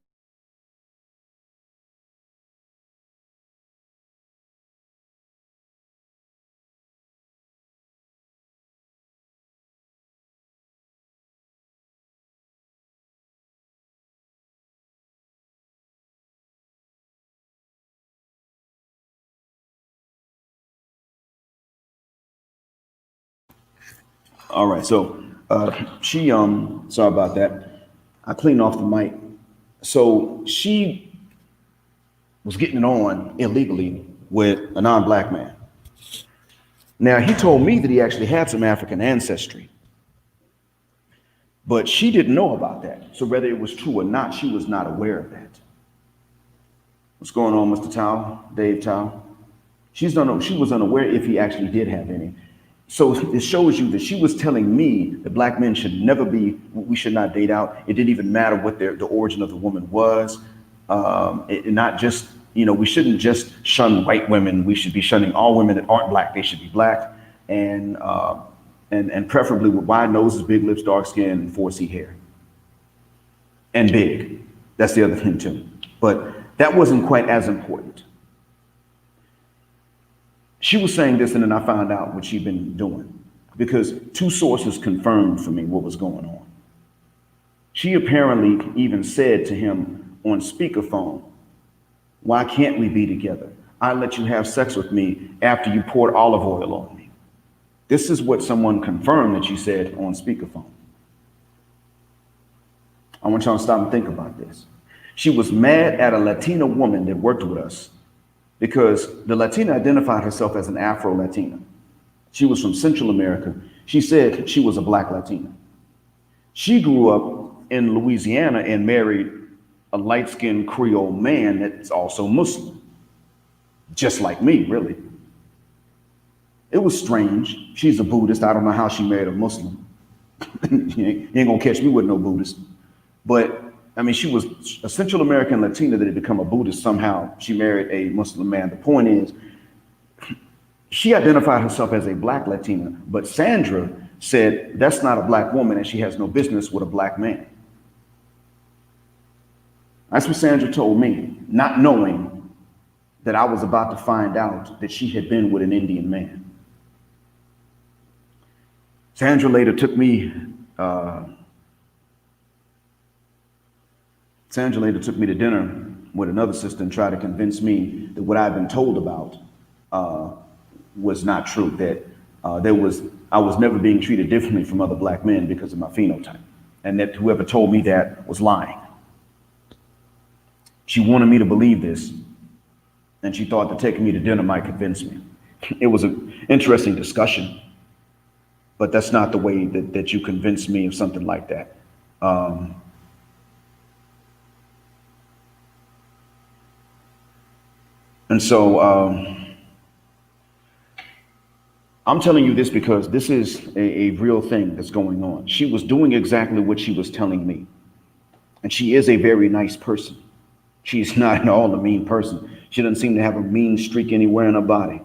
All right, so she sorry about that. I cleaned off the mic. So she was getting it on illegally with a non-black man. Now he told me that he actually had some African ancestry, but she didn't know about that. So whether it was true or not, she was not aware of that. What's going on, Mr. Tao, Dave Tao? She was unaware if he actually did have any. So it shows you that she was telling me that black men should never be, we should not date out. It didn't even matter what the origin of the woman was. Not just, we shouldn't just shun white women. We should be shunning all women that aren't black. They should be black and preferably with wide noses, big lips, dark skin, and 4C hair. And big. That's the other thing too. But that wasn't quite as important. She was saying this, and then I found out what she'd been doing because two sources confirmed for me what was going on. She apparently even said to him on speakerphone, "Why can't we be together? I let you have sex with me after you poured olive oil on me." This is what someone confirmed that she said on speakerphone. I want y'all to stop and think about this. She was mad at a Latina woman that worked with us because the Latina identified herself as an Afro-Latina. She was from Central America. She said she was a black Latina. She grew up in Louisiana and married a light-skinned Creole man that's also Muslim, just like me, really. It was strange. She's a Buddhist. I don't know how she married a Muslim. You ain't gonna catch me with no Buddhist. But I mean, she was a Central American Latina that had become a Buddhist somehow. She married a Muslim man. The point is, she identified herself as a black Latina, but Sandra said that's not a black woman and she has no business with a black man. That's what Sandra told me, not knowing that I was about to find out that she had been with an Indian man. Sandra later took me to dinner with another sister and tried to convince me that what I'd been told about was not true, that I was never being treated differently from other black men because of my phenotype, and that whoever told me that was lying. She wanted me to believe this, and she thought that taking me to dinner might convince me. It was an interesting discussion, but that's not the way that you convince me of something like that. And so I'm telling you this because this is a real thing that's going on. She was doing exactly what she was telling me. And she is a very nice person. She's not at all a mean person. She doesn't seem to have a mean streak anywhere in her body.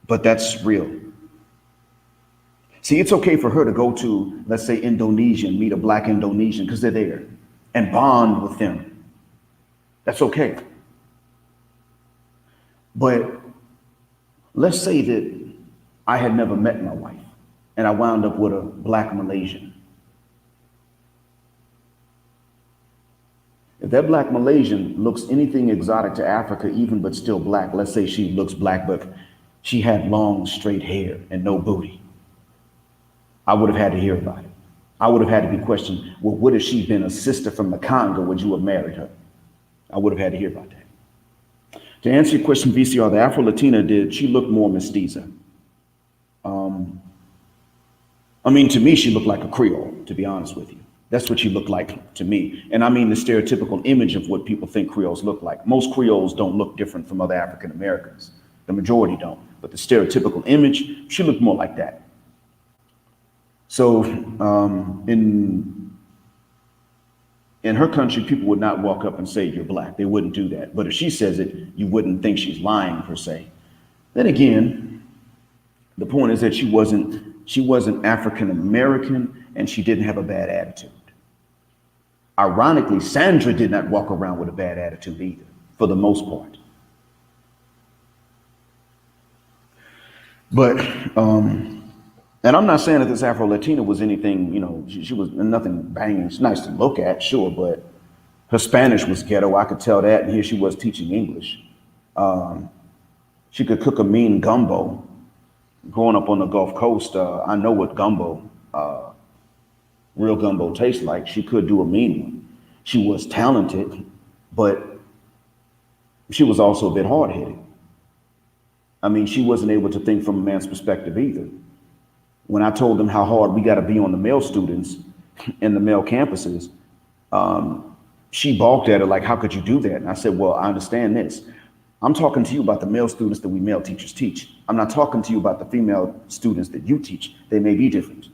But that's real. See, it's okay for her to go to, let's say, Indonesia and meet a black Indonesian because they're there and bond with them. That's okay. But let's say that I had never met my wife and I wound up with a black Malaysian. If that black Malaysian looks anything exotic to Africa, even but still black, let's say she looks black, but she had long, straight hair and no booty, I would have had to hear about it. I would have had to be questioned, well, would have she been a sister from the Congo, would you have married her? I would have had to hear about that. To answer your question, VCR, the Afro-Latina she looked more mestiza. I mean, to me, she looked like a Creole, to be honest with you. That's what she looked like to me. And I mean the stereotypical image of what people think Creoles look like. Most Creoles don't look different from other African Americans. The majority don't. But the stereotypical image, she looked more like that. So in her country, people would not walk up and say, you're black. They wouldn't do that. But if she says it, you wouldn't think she's lying per se. Then again, the point is that she wasn't African American and she didn't have a bad attitude. Ironically, Sandra did not walk around with a bad attitude either, for the most part. But, and I'm not saying that this Afro-Latina was anything, you know, she was nothing banging. It's nice to look at, sure, but her Spanish was ghetto. I could tell that. And here she was teaching English. She could cook a mean gumbo. Growing up on the Gulf Coast, I know what gumbo, real gumbo tastes like. She could do a mean one. She was talented, but she was also a bit hard-headed. I mean, she wasn't able to think from a man's perspective either. When I told them how hard we got to be on the male students in the male campuses, she balked at it like, how could you do that? And I said, well, I understand this. I'm talking to you about the male students that we male teachers teach. I'm not talking to you about the female students that you teach. They may be different.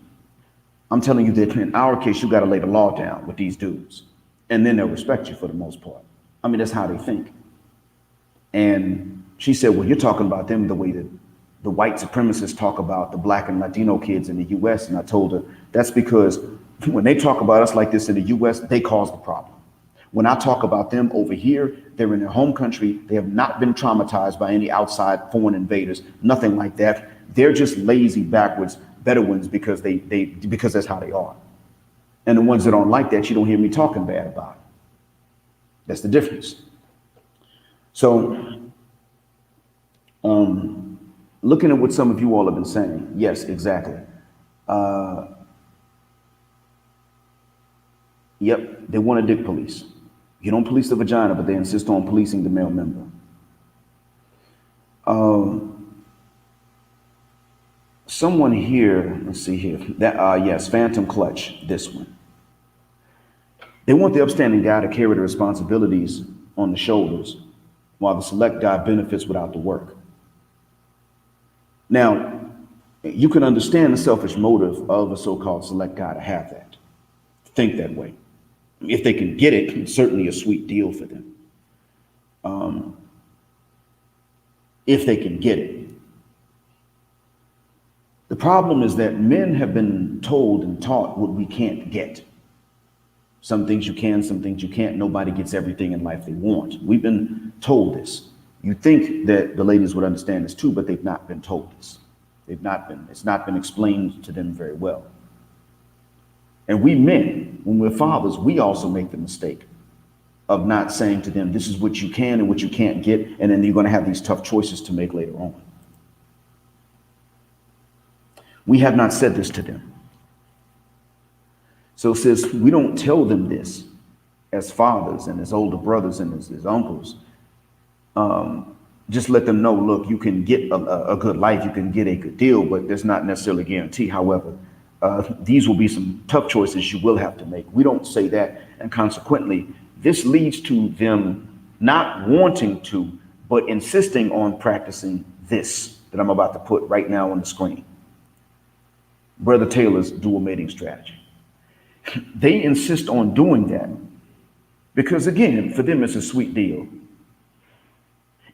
I'm telling you that in our case, you got to lay the law down with these dudes, and then they'll respect you for the most part. I mean, that's how they think. And she said, well, you're talking about them the way that the white supremacists talk about the black and Latino kids in the US. And I told her, that's because when they talk about us like this in the US, they cause the problem. When I talk about them over here, they're in their home country. They have not been traumatized by any outside foreign invaders, nothing like that. They're just lazy, backwards Bedouins because because that's how they are. And the ones that don't like that, you don't hear me talking bad about. That's the difference. So, looking at what some of you all have been saying, yes, exactly. Yep, they want a dick police. You don't police the vagina, but they insist on policing the male member. Someone here, let's see here, that yes, Phantom Clutch, this one. They want the upstanding guy to carry the responsibilities on the shoulders, while the select guy benefits without the work. Now, you can understand the selfish motive of a so-called select guy to have that, think that way. If they can get it, it's certainly a sweet deal for them. If they can get it. The problem is that men have been told and taught what we can't get. Some things you can, some things you can't. Nobody gets everything in life they want. We've been told this. You think that the ladies would understand this too, but they've not been told this. It's not been explained to them very well. And we men, when we're fathers, we also make the mistake of not saying to them, this is what you can and what you can't get. And then you're going to have these tough choices to make later on. We have not said this to them. So since we don't tell them this as fathers and as older brothers and as uncles, just let them know, look, you can get a good life, you can get a good deal, but there's not necessarily a guarantee. However, these will be some tough choices you will have to make. We don't say that. And consequently, this leads to them not wanting to, but insisting on practicing this that I'm about to put right now on the screen. Brother Taylor's dual mating strategy. They insist on doing that because, again, for them, it's a sweet deal.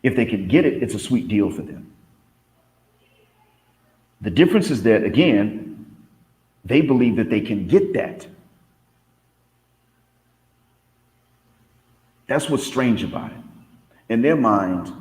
If they can get it, it's a sweet deal for them. The difference is that, again, they believe that they can get that. That's what's strange about it. In their mind,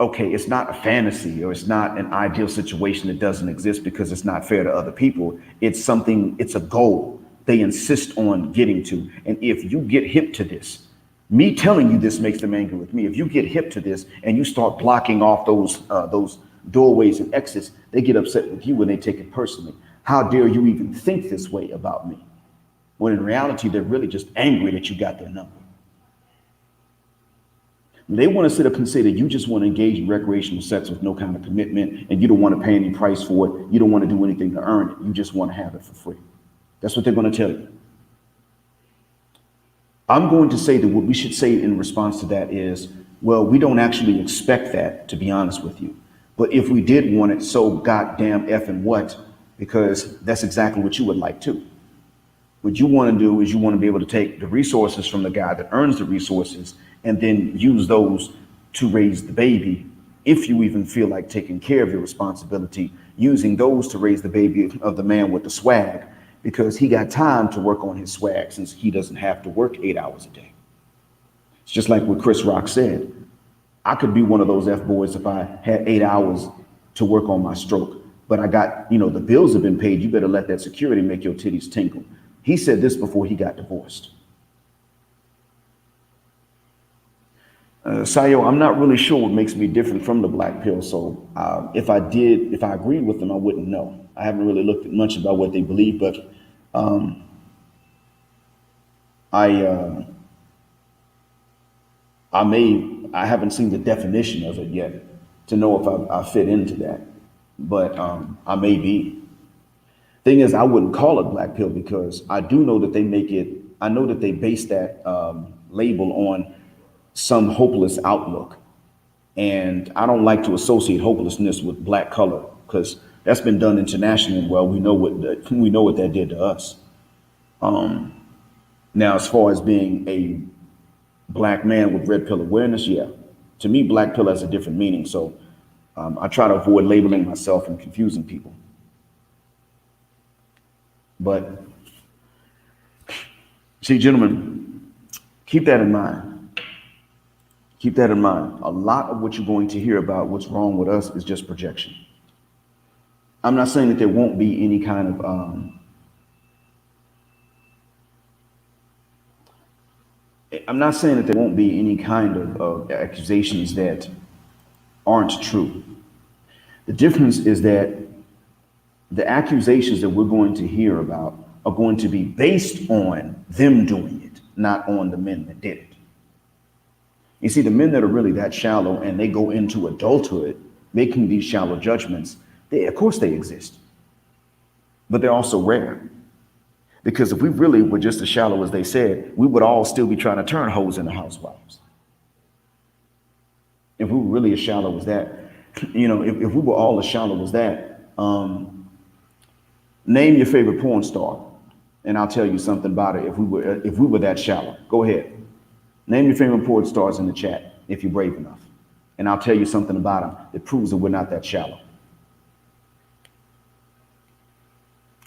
okay, it's not a fantasy or it's not an ideal situation that doesn't exist because it's not fair to other people. It's something, it's a goal they insist on getting to. And if you get hip to this, Me telling you this makes them angry with me. If you get hip to this and you start blocking off those doorways and exits, they get upset with you when they take it personally. How dare you even think this way about me? When in reality, they're really just angry that you got their number. They want to sit up and say that you just want to engage in recreational sex with no kind of commitment and you don't want to pay any price for it. You don't want to do anything to earn it. You just want to have it for free. That's what they're going to tell you. I'm going to say that what we should say in response to that is, well, we don't actually expect that, to be honest with you. But if we did want it, so goddamn effing what? Because that's exactly what you would like too. What you want to do is you want to be able to take the resources from the guy that earns the resources and then use those to raise the baby. If you even feel like taking care of your responsibility, using those to raise the baby of the man with the swag, because he got time to work on his swag since he doesn't have to work 8 hours a day. It's just like what Chris Rock said. I could be one of those F boys if I had 8 hours to work on my stroke, but I got, the bills have been paid. You better let that security make your titties tinkle. He said this before he got divorced. Sayo, I'm not really sure what makes me different from the black pill. So if I agreed with them, I wouldn't know. I haven't really looked at much about what they believe, but I haven't seen the definition of it yet to know if I fit into that, but I may be. Thing is, I wouldn't call it black pill because I do know that I know that they base that label on some hopeless outlook. And I don't like to associate hopelessness with black color because that's been done internationally. And well, we know what that did to us. Now, as far as being a black man with red pill awareness, yeah, to me, black pill has a different meaning. So I try to avoid labeling myself and confusing people. But see, gentlemen, keep that in mind. Keep that in mind. A lot of what you're going to hear about what's wrong with us is just projection. I'm not saying that there won't be any kind of of accusations that aren't true. The difference is that the accusations that we're going to hear about are going to be based on them doing it, not on the men that did it. You see, the men that are really that shallow and they go into adulthood making these shallow judgments, of course they exist. But they're also rare. Because if we really were just as shallow as they said, we would all still be trying to turn hoes into housewives. If we were really as shallow as that, if we were all as shallow as that, name your favorite porn star, and I'll tell you something about it. If we were that shallow, go ahead. Name your favorite porn stars in the chat if you're brave enough, and I'll tell you something about them that proves that we're not that shallow.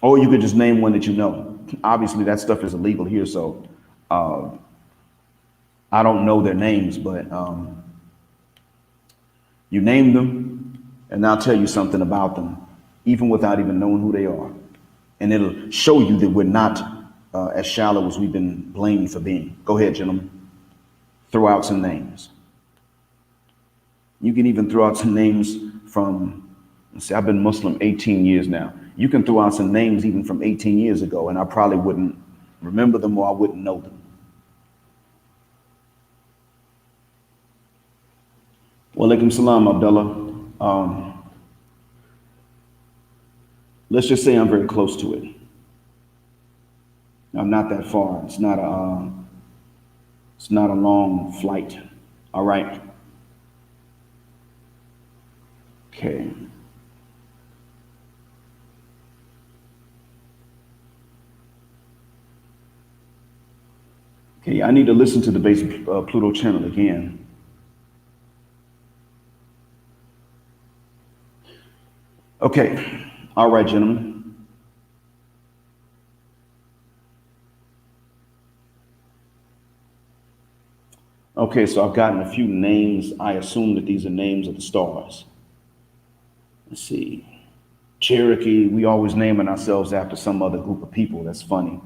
Or you could just name one that you know. Obviously, that stuff is illegal here, so I don't know their names, but you name them, and I'll tell you something about them, even without even knowing who they are. And it'll show you that we're not as shallow as we've been blamed for being. Go ahead, gentlemen. Throw out some names. You can even throw out some names from, I've been Muslim 18 years now. You can throw out some names even from 18 years ago, and I probably wouldn't remember them or I wouldn't know them. Wa alaikum salam, Abdullah. Let's just say I'm very close to it. I'm not that far. It's not a long flight. All right. Okay. Okay, I need to listen to the base Pluto channel again. Okay. All right, gentlemen. Okay, so I've gotten a few names. I assume that these are names of the stars. Let's see. Cherokee, we always naming ourselves after some other group of people. That's funny.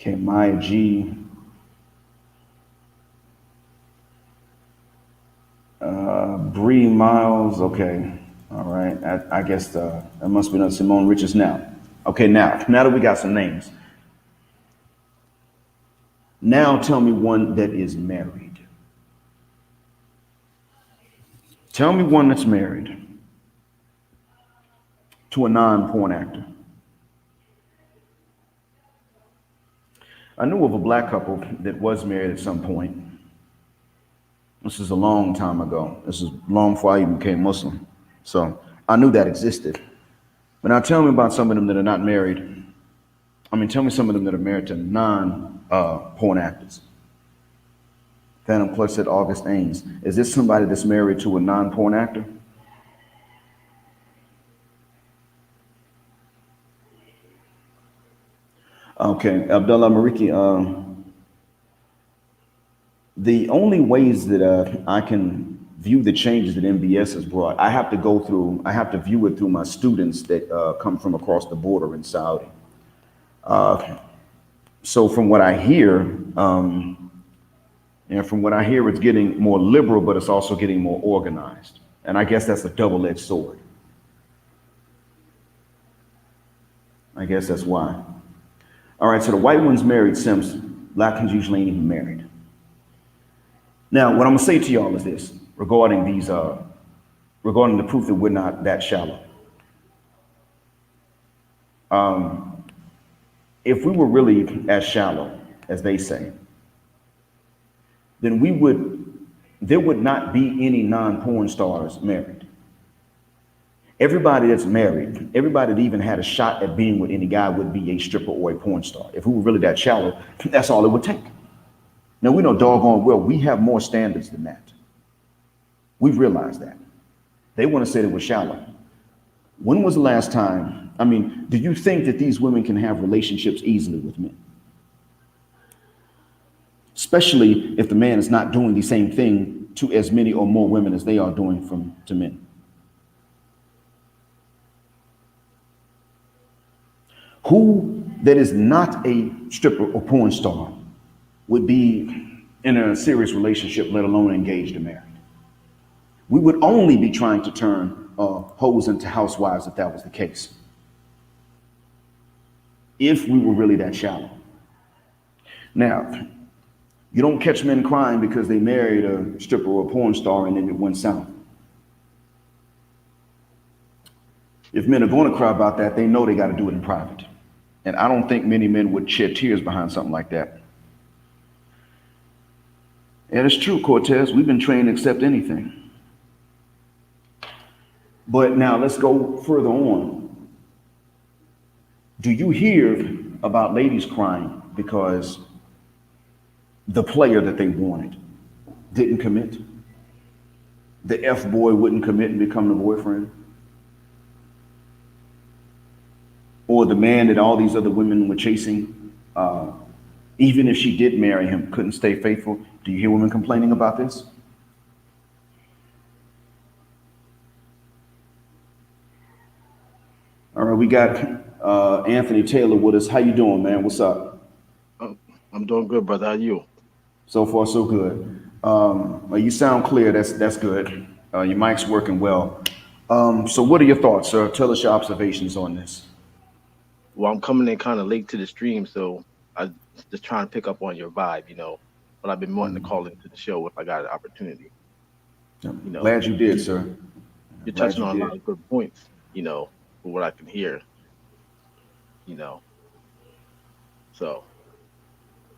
Okay, Maya G. Bree Miles. Okay. All right. I guess that must be another Simone Richards now. Okay, now that we got some names. Now tell me one that is married. Tell me one that's married to a non-porn actor. I knew of a black couple that was married at some point. This is a long time ago. This is long before I even became Muslim. So I knew that existed. But now tell me about some of them that are not married. I mean, tell me some of them that are married to non-porn actors. Phantom Clutch said August Ames. Is this somebody that's married to a non-porn actor? Okay, Abdullah Mariki. The only ways that I can view the changes that MBS has brought, I have to view it through my students that come from across the border in Saudi. So from what I hear, it's getting more liberal, but it's also getting more organized. And I guess that's a double-edged sword. I guess that's why. All right, so the white one's married Sims. Black ones usually ain't even married. Now, what I'm gonna say to y'all is this regarding regarding the proof that we're not that shallow. If we were really as shallow as they say, then there would not be any non-porn stars married. Everybody that's married, everybody that even had a shot at being with any guy would be a stripper or a porn star. If we were really that shallow, that's all it would take. Now we know doggone well we have more standards than that. We've realized that. They want to say that we're shallow. When was the last time? I mean, do you think that these women can have relationships easily with men? Especially if the man is not doing the same thing to as many or more women as they are doing to men. Who that is not a stripper or porn star would be in a serious relationship, let alone engaged or married? We would only be trying to turn hoes into housewives if that was the case. If we were really that shallow. Now, you don't catch men crying because they married a stripper or a porn star and then it went south. If men are going to cry about that, they know they got to do it in private. And I don't think many men would shed tears behind something like that. And it's true, Cortez, we've been trained to accept anything. But now let's go further on. Do you hear about ladies crying because the player that they wanted didn't commit? The F-boy wouldn't commit and become the boyfriend? Or the man that all these other women were chasing, even if she did marry him, couldn't stay faithful? Do you hear women complaining about this? All right, we got Anthony Taylor with us. How you doing, man? What's up? I'm doing good, brother. How are you? So far, so good. Well, you sound clear. That's good. Your mic's working well. So what are your thoughts, sir? Tell us your observations on this. Well, I'm coming in kind of late to the stream, so I just trying to pick up on your vibe, But I've been wanting to call into the show if I got an opportunity. Glad you did, sir. You're Glad touching you on a did. lot of good points, for what I can hear, you know. So,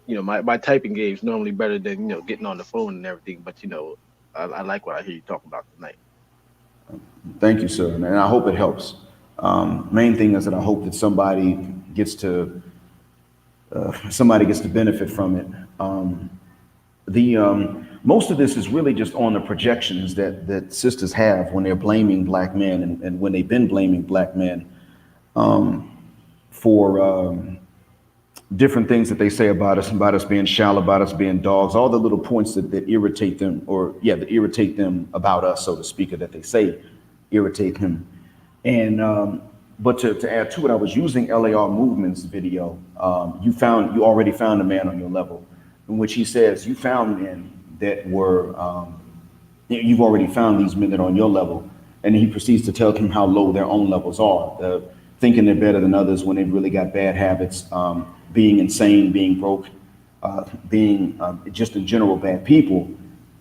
my typing game is normally better than, getting on the phone and everything, but I like what I hear you talking about tonight. Thank you, sir, and I hope it helps. Main thing is that I hope that gets to somebody gets to benefit from it. Most of this is really just on the projections that sisters have when they're blaming black men and when they've been blaming black men for different things that they say about us being shallow, about us being dogs, all the little points that irritate them, that irritate them about us, so to speak, or that they say irritate him. And But to add to it, I was using LAR Movement's video. You already found a man on your level, in which he says you found men that were you've already found these men that are on your level, and he proceeds to tell them how low their own levels are, thinking they're better than others when they've really got bad habits, being insane, being broke, being just in general bad people,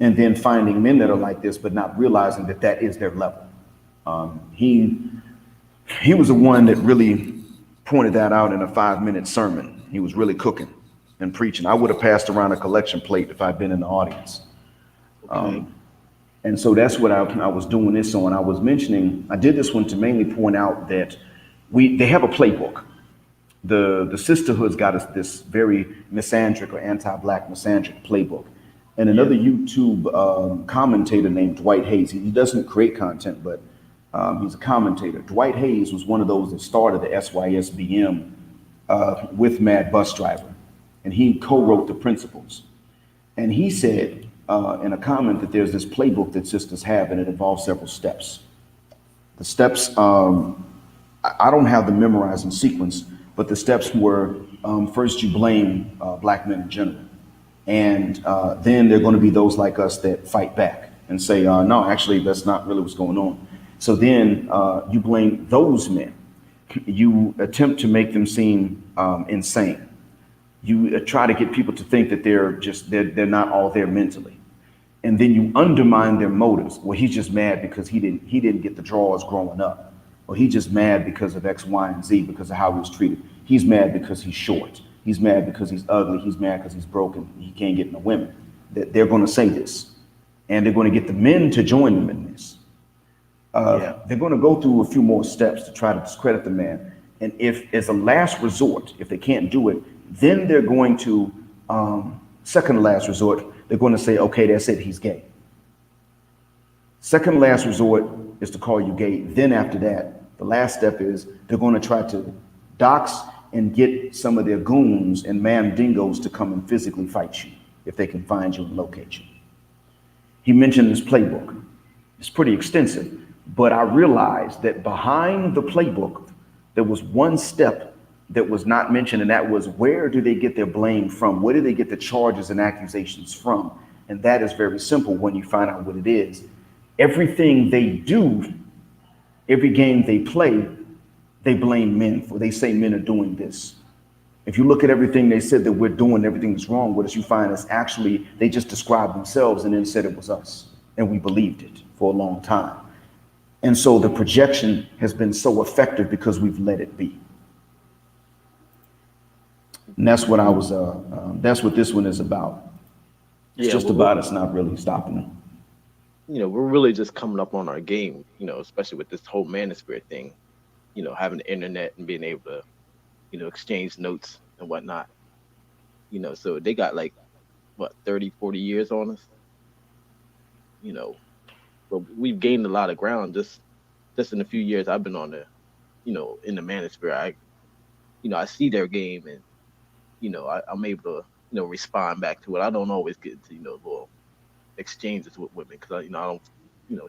and then finding men that are like this, but not realizing that that is their level. He was the one that really pointed that out in a 5-minute sermon. He was really cooking and preaching. I would have passed around a collection plate if I'd been in the audience. Okay. And so that's what I was doing this on. I was mentioning, I did this one to mainly point out that they have a playbook. The sisterhood's got this very misandric or anti-black misandric playbook. And another YouTube commentator named Dwight Hayes, he doesn't create content, but he's a commentator. Dwight Hayes was one of those that started the SYSBM with Mad Bus Driver, and he co-wrote the principles. And he said in a comment that there's this playbook that sisters have, and it involves several steps. The steps, I don't have them memorized in sequence, but the steps were first you blame black men in general. And then there are going to be those like us that fight back and say, no, actually, that's not really what's going on. So then you blame those men. You attempt to make them seem insane. You try to get people to think that they're not all there mentally. And then you undermine their motives. Well, he's just mad because he didn't get the draws growing up. Or he's just mad because of X, Y, and Z, because of how he was treated. He's mad because he's short. He's mad because he's ugly. He's mad because he's broken. He can't get no women. They're going to say this. And they're going to get the men to join them in this. They're going to go through a few more steps to try to discredit the man. And if, as a last resort, if they can't do it, then they're going to, second to last resort, they're going to say, okay, that's it, he's gay. Second to last resort is to call you gay. Then after that, the last step is they're going to try to dox and get some of their goons and mandingos to come and physically fight you if they can find you and locate you. He mentioned this playbook. It's pretty extensive, but I realized that behind the playbook, there was one step that was not mentioned, and that was, where do they get their blame from? Where do they get the charges and accusations from? And that is very simple when you find out what it is. Everything they do, every game they play, they blame men for. They say men are doing this. If you look at everything they said that we're doing, everything that's wrong with us, you find is actually they just described themselves and then said it was us. And we believed it for a long time. And so the projection has been so effective because we've let it be. And that's what that's what this one is about. It's just about us not really stopping them. We're really just coming up on our game, especially with this whole manosphere thing, having the internet and being able to, exchange notes and whatnot. So they got like, what, 30, 40 years on us? But we've gained a lot of ground just in a few years I've been on the, in the manosphere. I see their game, and, I'm able to, respond back to it. I don't always get into, little exchanges with women because I don't,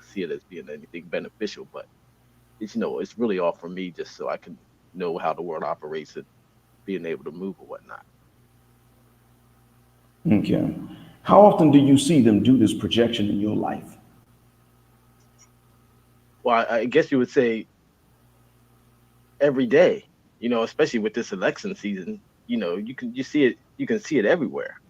see it as being anything beneficial, but it's, it's really all for me just so I can know how the world operates and being able to move or whatnot. Okay. How often do you see them do this projection in your life? Well, I guess you would say every day, especially with this election season, you can see it everywhere.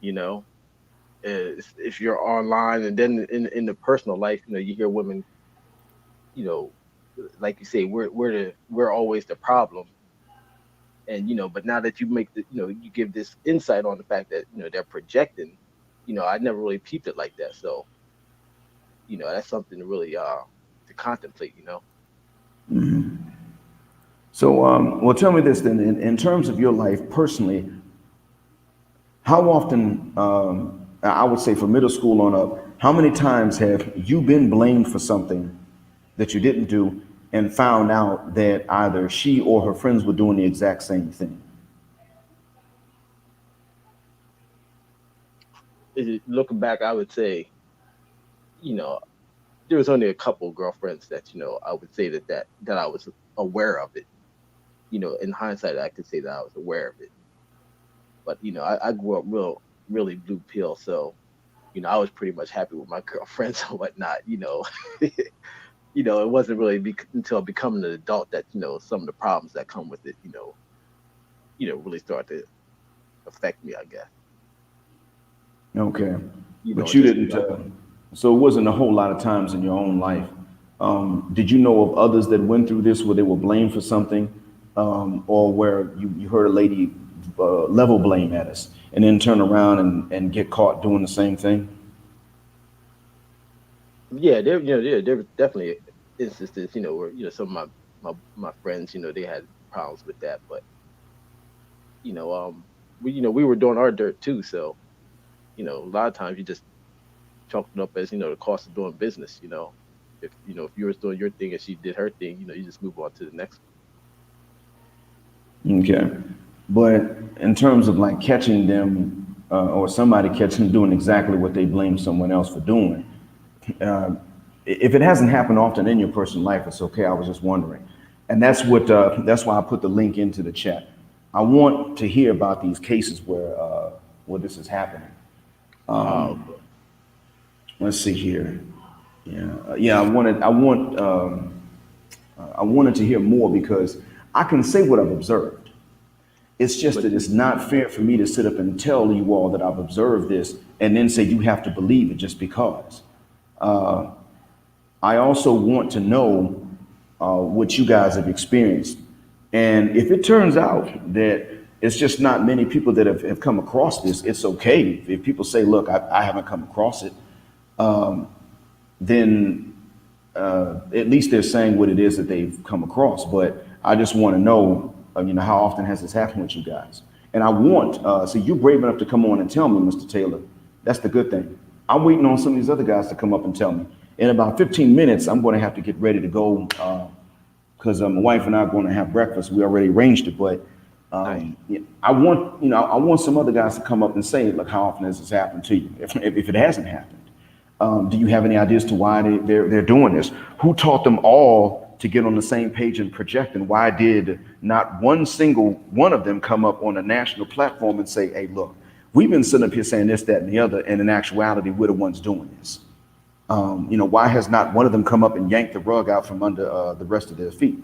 If you're online, and then in the personal life, you hear women, like you say, we're always the problem. And but now that you make you give this insight on the fact that they're projecting, I never really peeped it like that. So that's something to really to contemplate. Mm-hmm. So, well, tell me this then. In terms of your life personally, how often, I would say for middle school on up, how many times have you been blamed for something that you didn't do and found out that either she or her friends were doing the exact same thing? Looking back, I would say, there was only a couple girlfriends that, I would say that I was aware of it. In hindsight, I could say that I was aware of it. But I grew up really blue pill, so I was pretty much happy with my girlfriends and whatnot. It wasn't really until becoming an adult that some of the problems that come with it, really start to affect me, I guess. Okay. But you Just didn't, so it wasn't a whole lot of times in your own life. Did you know of others that went through this where they were blamed for something, or where you heard a lady level blame at us and then turn around and get caught doing the same thing? yeah, there was definitely instances, where some of my friends, they had problems with that, but we were doing our dirt too, so a lot of times you just chalk it up as the cost of doing business. If you were doing your thing and she did her thing, you just move on to the next Okay. But in terms of like catching them, or somebody catching them doing exactly what they blame someone else for doing, uh, if it hasn't happened often in your personal life, it's okay. I was just wondering, and that's why I put the link into the chat. I want to hear about these cases where this is happening. one. Let's see here. Yeah, yeah. I wanted to hear more because I can say what I've observed. It's just But that it's not fair for me to sit up and tell you all that I've observed this and then say you have to believe it just because. I also want to know what you guys have experienced. And if it turns out that it's just not many people that have come across this, it's okay. If people say, look, I haven't come across it, then at least they're saying what it is that they've come across. But I just want to know, how often has this happened with you guys? And I want, so you're brave enough to come on and tell me, Mr. Taylor. That's the good thing. I'm waiting on some of these other guys to come up and tell me. In about 15 minutes, I'm going to have to get ready to go because my wife and I are going to have breakfast. We already arranged it, but nice. yeah, I want some other guys to come up and say, look, how often has this happened to you? If it hasn't happened. Do you have any ideas to why they're doing this? Who taught them all to get on the same page and project? And why did not one single one of them come up on a national platform and say, hey, look, we've been sitting up here saying this, that, and the other, and in actuality, we're the ones doing this. Why has not one of them come up and yanked the rug out from under the rest of their feet?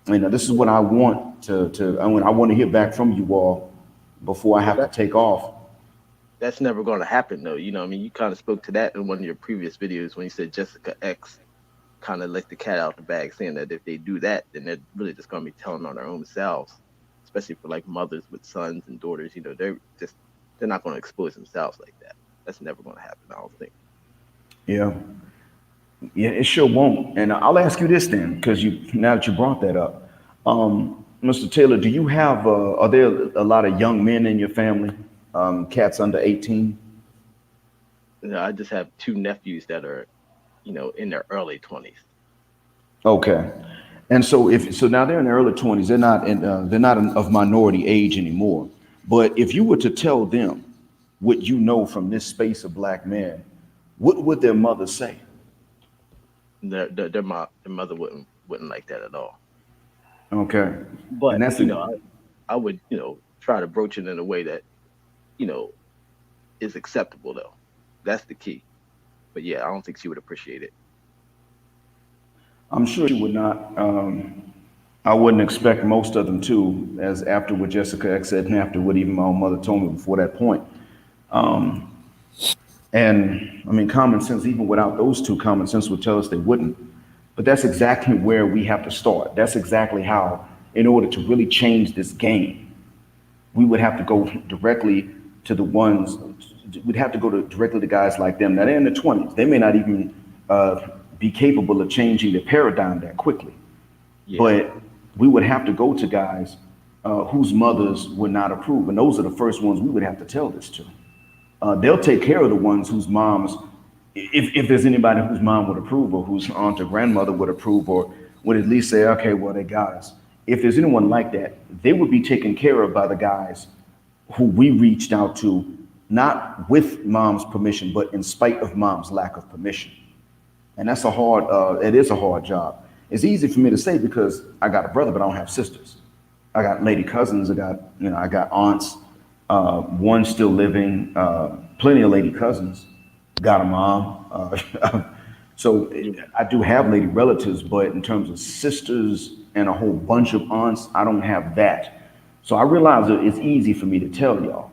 This is what I want I want to hear back from you all before I Well, have to take off. that's never going to happen, though. You kind of spoke to that in one of your previous videos when you said Jessica X kind of let the cat out the bag, saying that if they do that, then they're really just going to be telling on their own selves, especially for like mothers with sons and daughters. They're not going to expose themselves like that. That's never going to happen, I don't think. Yeah, yeah, it sure won't. And I'll ask you this then, because now that you brought that up, Mr. Taylor, do you have are there a lot of young men in your family, cats under 18? I just have two nephews that are, in their early 20s. Okay, and so now they're in their early 20s. They're not of minority age anymore. But if you were to tell them what you know from this space of black men, what would their mother say? Their mother wouldn't like that at all. Okay, and But that's a I would try to broach it in a way that you know is acceptable though. That's the key. But yeah, I don't think she would appreciate it. I'm sure she would not. I wouldn't expect most of them to, as after what Jessica X said and after what even my own mother told me before that point. And I mean, common sense, even without those two, common sense would tell us they wouldn't. But that's exactly where we have to start. That's exactly how, in order to really change this game, we would have to go directly to the ones, we'd have to go directly to guys like them. Now they're in the 20s. They may not even be capable of changing their paradigm that quickly. Yeah, But we would have to go to guys whose mothers would not approve. And those are the first ones we would have to tell this to. They'll take care of the ones whose moms, if there's anybody whose mom would approve or whose aunt or grandmother would approve or would at least say, okay, well, they got us. If there's anyone like that, they would be taken care of by the guys who we reached out to not with mom's permission, but in spite of mom's lack of permission. And that's it is a hard job. It's easy for me to say because I got a brother, but I don't have sisters. I got lady cousins. I got aunts, one still living, plenty of lady cousins, got a mom. So I do have lady relatives, but in terms of sisters and a whole bunch of aunts, I don't have that. So I realize that it's easy for me to tell y'all,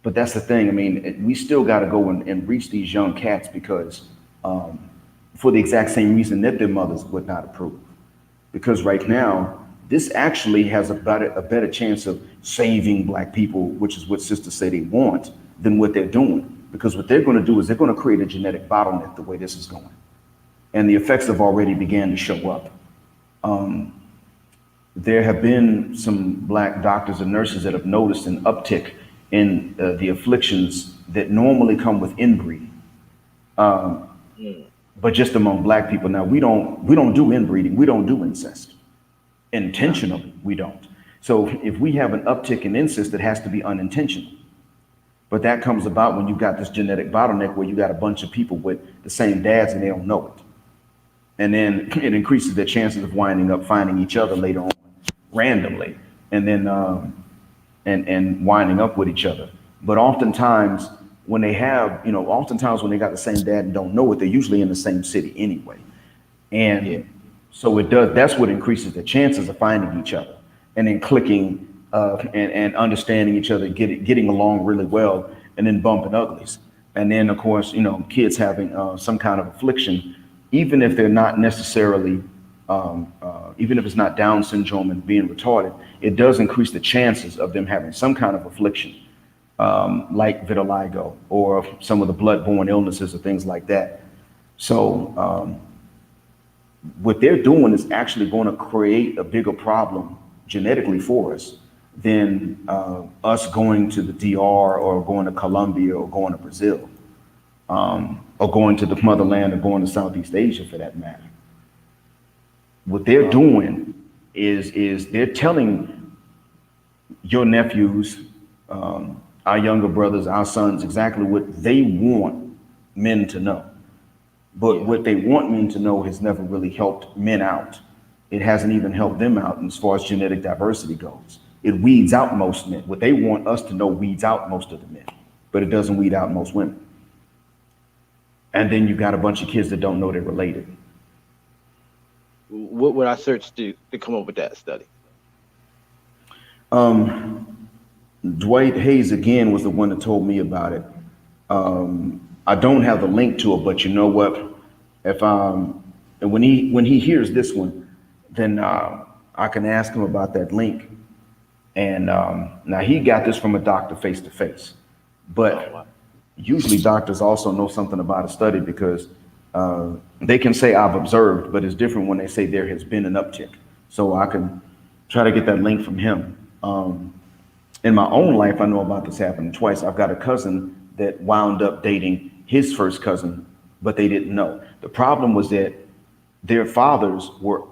but that's the thing. I mean, we still got to go and reach these young cats because for the exact same reason that their mothers would not approve. Because right now, this actually has a better chance of saving black people, which is what sisters say they want, than what they're doing. Because what they're going to do is they're going to create a genetic bottleneck the way this is going. And the effects have already began to show up. There have been some black doctors and nurses that have noticed an uptick in the afflictions that normally come with inbreeding. But just among black people. Now, we don't do inbreeding. We don't do incest. Intentionally, we don't. So if we have an uptick in incest, it has to be unintentional. But that comes about when you've got this genetic bottleneck where you got a bunch of people with the same dads and they don't know it. And then it increases their chances of winding up finding each other later on randomly and then and winding up with each other. But oftentimes when they have, oftentimes when they got the same dad and don't know it, they're usually in the same city anyway. And so that's what increases the chances of finding each other and then clicking and understanding each other, getting along really well, and then bumping uglies. And then, of course, kids having some kind of affliction, even if they're not necessarily, even if it's not Down syndrome and being retarded, it does increase the chances of them having some kind of affliction, like vitiligo or some of the blood-borne illnesses or things like that. So what they're doing is actually going to create a bigger problem genetically for us than us going to the DR or going to Colombia or going to Brazil, or going to the motherland or going to Southeast Asia for that matter. What they're doing is they're telling your nephews, our younger brothers, our sons, exactly what they want men to know. But what they want men to know has never really helped men out. It hasn't even helped them out as far as genetic diversity goes. It weeds out most men. What they want us to know weeds out most of the men, but it doesn't weed out most women. And then you got a bunch of kids that don't know they're related. What would I search to come up with that study? Dwight Hayes again was the one that told me about it. I don't have the link to it, but you know what? If when he hears this one, then I can ask him about that link. And now he got this from a doctor face to face, but usually doctors also know something about a study because they can say I've observed, but it's different when they say there has been an uptick. So I can try to get that link from him. In my own life, I know about this happening twice. I've got a cousin that wound up dating his first cousin, but they didn't know. The problem was that their fathers were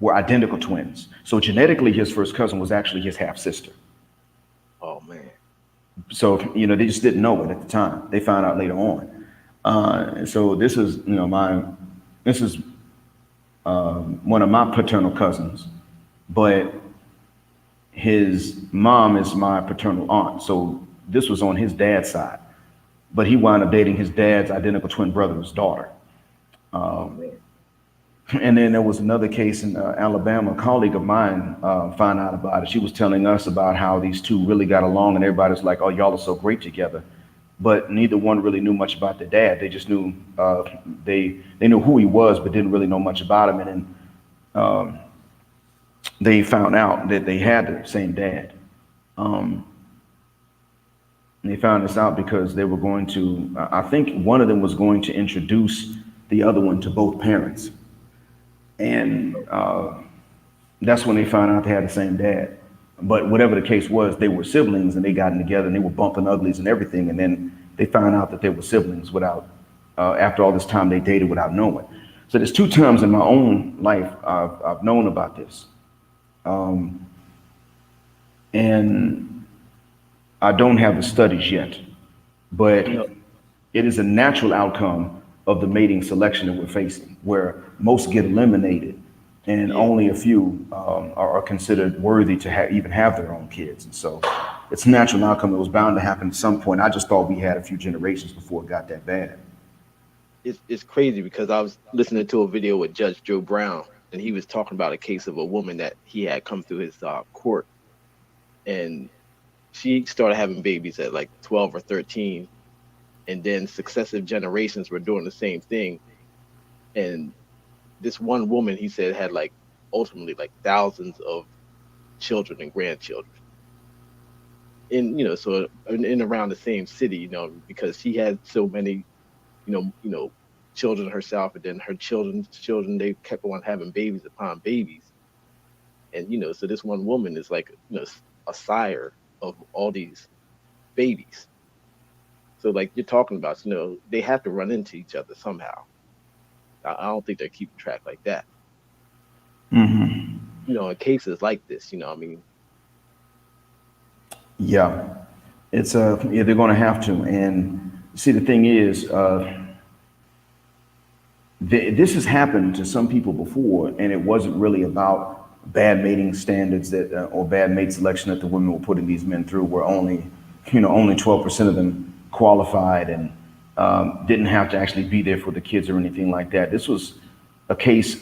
identical twins. So genetically, his first cousin was actually his half sister. Oh man. So, they just didn't know it at the time. They found out later on. So this is, one of my paternal cousins, but his mom is my paternal aunt. So this was on his dad's side, but he wound up dating his dad's identical twin brother's daughter. And then there was another case in Alabama. A colleague of mine found out about it. She was telling us about how these two really got along, and everybody's like, "Oh, y'all are so great together." But neither one really knew much about their dad. They just knew they knew who he was, but didn't really know much about him. And then they found out that they had the same dad. And they found this out because they were going to. I think one of them was going to introduce the other one to both parents. And that's when they found out they had the same dad. But whatever the case was, they were siblings and they got together and they were bumping uglies and everything. And then they found out that they were siblings after all this time they dated without knowing. So there's 2 times in my own life I've known about this. And I don't have the studies yet. but You know, it is a natural outcome of the mating selection that we're facing, where most get eliminated and yeah, only a few are considered worthy to even have their own kids. And so it's a natural outcome that was bound to happen at some point. I just thought we had a few generations before it got that bad. it's crazy because I was listening to a video with Judge Joe Brown, and he was talking about a case of a woman that he had come through his court, and she started having babies at like 12 or 13, and then successive generations were doing the same thing. And this one woman, he said, had like ultimately like thousands of children and grandchildren. In so in around the same city, because she had so many, children herself, and then her children's children, they kept on having babies upon babies. And so this one woman is like, a sire of all these babies. So like you're talking about, they have to run into each other somehow. I don't think they're keeping track like that. In cases like this, I mean, Yeah, it's yeah, they're going to have to. And see, the thing is, this has happened to some people before, and it wasn't really about bad mating standards that or bad mate selection that the women were putting these men through. Where only 12% of them qualified and didn't have to actually be there for the kids or anything like that. This was a case.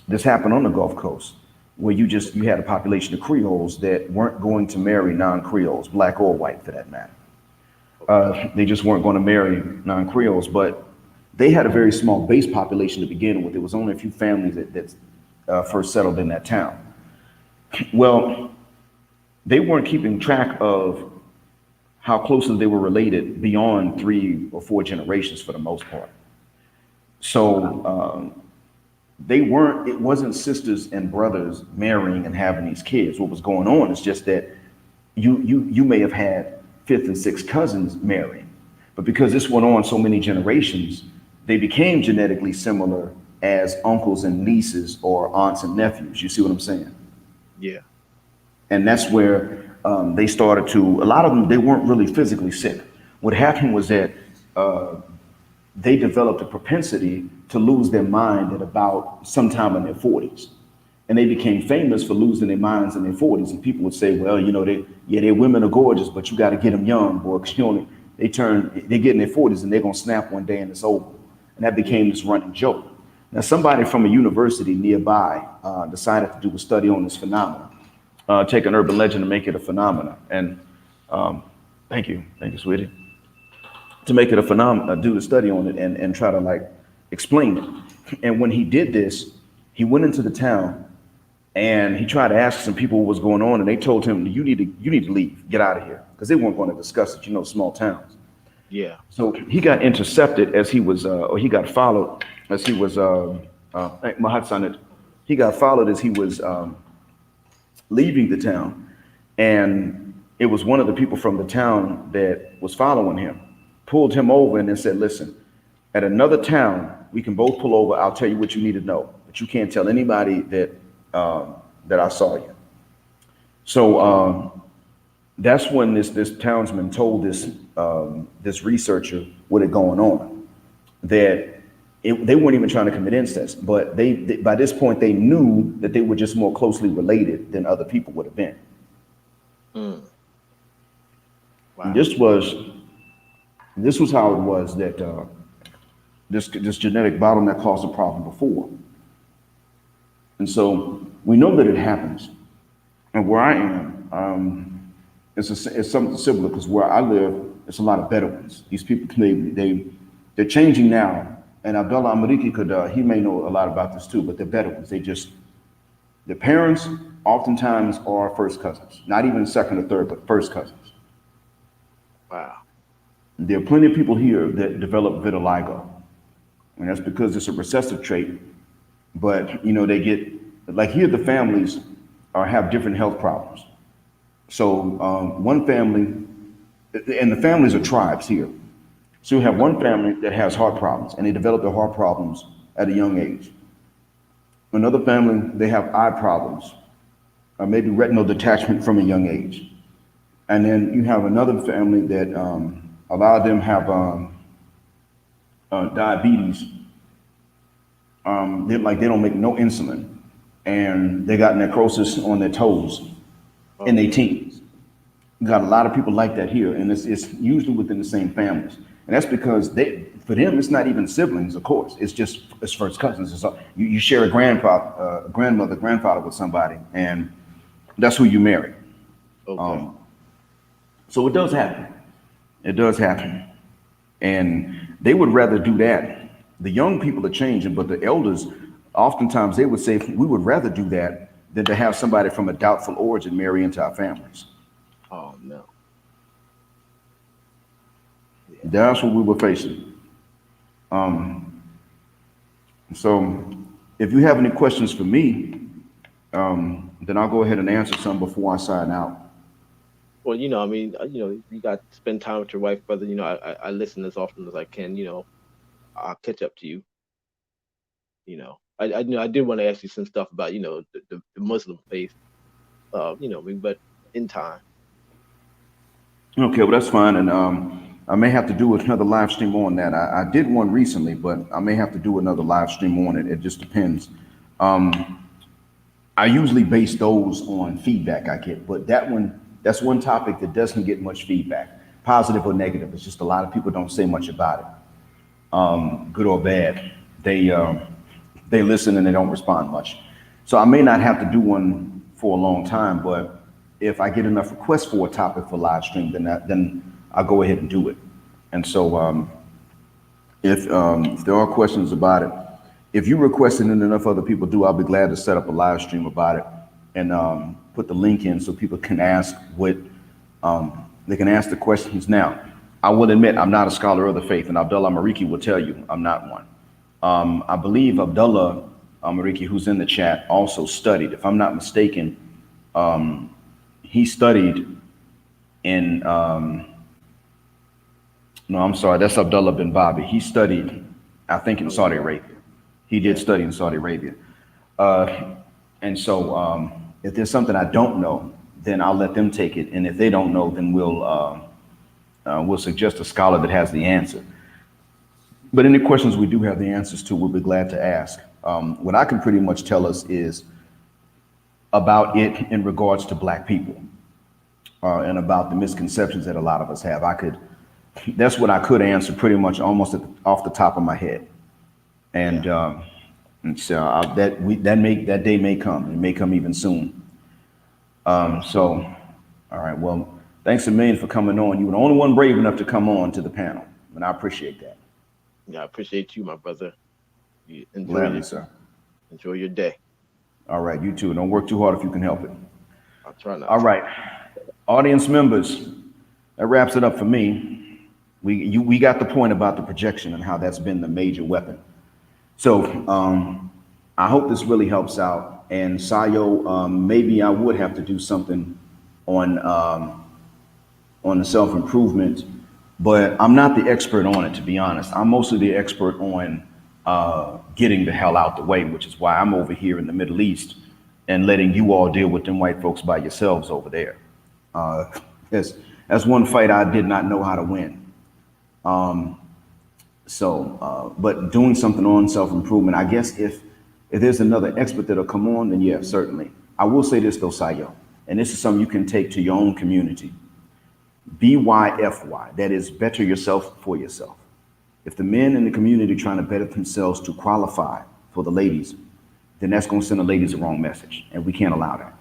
This happened on the Gulf Coast, where you had a population of Creoles that weren't going to marry non-Creoles, black or white for that matter. They just weren't going to marry non-Creoles, but they had a very small base population to begin with. There was only a few families that first settled in that town. Well, they weren't keeping track of how closely they were related beyond 3 or 4 generations for the most part. So it wasn't sisters and brothers marrying and having these kids. What was going on is just that you may have had fifth and sixth cousins marrying, but because this went on so many generations, they became genetically similar as uncles and nieces or aunts and nephews. You see what I'm saying? yeah, And that's where they started to. A lot of them, they weren't really physically sick. What happened was that they developed a propensity to lose their mind at about sometime in their 40s. And they became famous for losing their minds in their 40s. And people would say, well, their women are gorgeous, but you got to get them young, boy, because they get in their 40s and they're going to snap one day and it's over. And that became this running joke. Now, somebody from a university nearby decided to do a study on this phenomenon, take an urban legend and make it a phenomenon. And thank you, sweetie. To make it a phenomenon, do the study on it and try to like explain it. And when he did this, he went into the town and he tried to ask some people what was going on, and they told him, you need to leave, get out of here, because they weren't going to discuss it, small towns. yeah. So he got intercepted as he was, or he got followed as he was, Mahatsanit, he got followed as he was leaving the town. And it was one of the people from the town that was following him, pulled him over and then said, listen, at another town, we can both pull over. I'll tell you what you need to know, but you can't tell anybody that I saw you. So that's when this townsman told this researcher what had going on, that they weren't even trying to commit incest, but they by this point they knew that they were just more closely related than other people would have been. Mm. Wow. And this was how it was that this genetic bottleneck caused a problem before. And so we know that it happens. And where I am, it's something similar, because where I live, it's a lot of Bedouins. These people, they're changing now. And Abdullah Amariki he may know a lot about this too, but they're Bedouins. Their parents oftentimes are first cousins, not even second or third, but first cousins. Wow. There are plenty of people here that develop vitiligo. And that's because it's a recessive trait. But, they get, like here, the families have different health problems. So one family, and the families are tribes here. So you have one family that has heart problems, and they develop their heart problems at a young age. Another family, they have eye problems, or maybe retinal detachment from a young age. And then you have another family that a lot of them have diabetes. They don't make no insulin, and they got necrosis on their toes Oh, in their teens. We got a lot of people like that here, and it's usually within the same families, and that's because for them, it's not even siblings, of course. It's just it's first cousins. You share a grandmother, grandfather with somebody, and that's who you marry. okay. So it does happen. It does happen, and they would rather do that. The young people are changing, but the elders, oftentimes, they would say we would rather do that than to have somebody from a doubtful origin marry into our families. Oh no. Yeah. That's what we were facing. Um, so if you have any questions for me, then I'll go ahead and answer some before I sign out. Well, I mean, you got to spend time with your wife, brother. I listen as often as I can. I'll catch up to you. I did want to ask you some stuff about, the Muslim faith. But in time. Okay, well, that's fine. And I may have to do another live stream on that. I did one recently, but I may have to do another live stream on it. It just depends. I usually base those on feedback I get, but that's one topic that doesn't get much feedback, positive or negative. It's just a lot of people don't say much about it, good or bad. They listen and they don't respond much. So I may not have to do one for a long time, but if I get enough requests for a topic for live stream, then I'll go ahead and do it. And so if there are questions about it, if you request it and enough other people do, I'll be glad to set up a live stream about it and put the link in so people can ask they can ask the questions. Now, I will admit I'm not a scholar of the faith, and Abdullah Mariki will tell you I'm not one. I believe Abdullah Mariki, who's in the chat, also studied. If I'm not mistaken, he studied in, no, I'm sorry, that's Abdullah bin Babi. He studied, I think, in Saudi Arabia. He did study in Saudi Arabia. And so if there's something I don't know, then I'll let them take it. And if they don't know, then we'll suggest a scholar that has the answer. But any questions we do have the answers to, we'll be glad to ask. What I can pretty much tell us is about it in regards to Black people and about the misconceptions that a lot of us have. That's what I could answer pretty much almost off the top of my head. And so that day may come. It may come even soon. So, all right. Well, thanks a million for coming on. You were the only one brave enough to come on to the panel, and I appreciate that. Yeah, I appreciate you, my brother. You Gladly, sir. Enjoy your day. All right, you too. Don't work too hard if you can help it. I'll try not. All right, audience members, that wraps it up for me. We got the point about the projection and how that's been the major weapon. So I hope this really helps out. And Sayo, maybe I would have to do something on the self-improvement, but I'm not the expert on it, to be honest. I'm mostly the expert on getting the hell out the way, which is why I'm over here in the Middle East and letting you all deal with them white folks by yourselves over there. That's one fight I did not know how to win. But doing something on self-improvement, I guess if there's another expert that'll come on, then yeah, certainly. I will say this though, Sayo, and this is something you can take to your own community. BYFY, that is better yourself for yourself. If the men in the community are trying to better themselves to qualify for the ladies, then that's going to send the ladies the wrong message, and we can't allow that.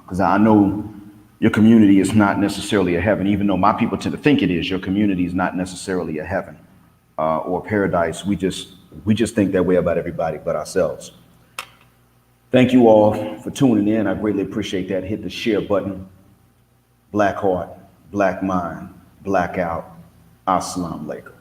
Because I know your community is not necessarily a heaven, even though my people tend to think it is. Your community is not necessarily a heaven or paradise. We just think that way about everybody but ourselves. Thank you all for tuning in. I greatly appreciate that. Hit the share button. Black heart, black mind, blackout. Assalamu alaikum.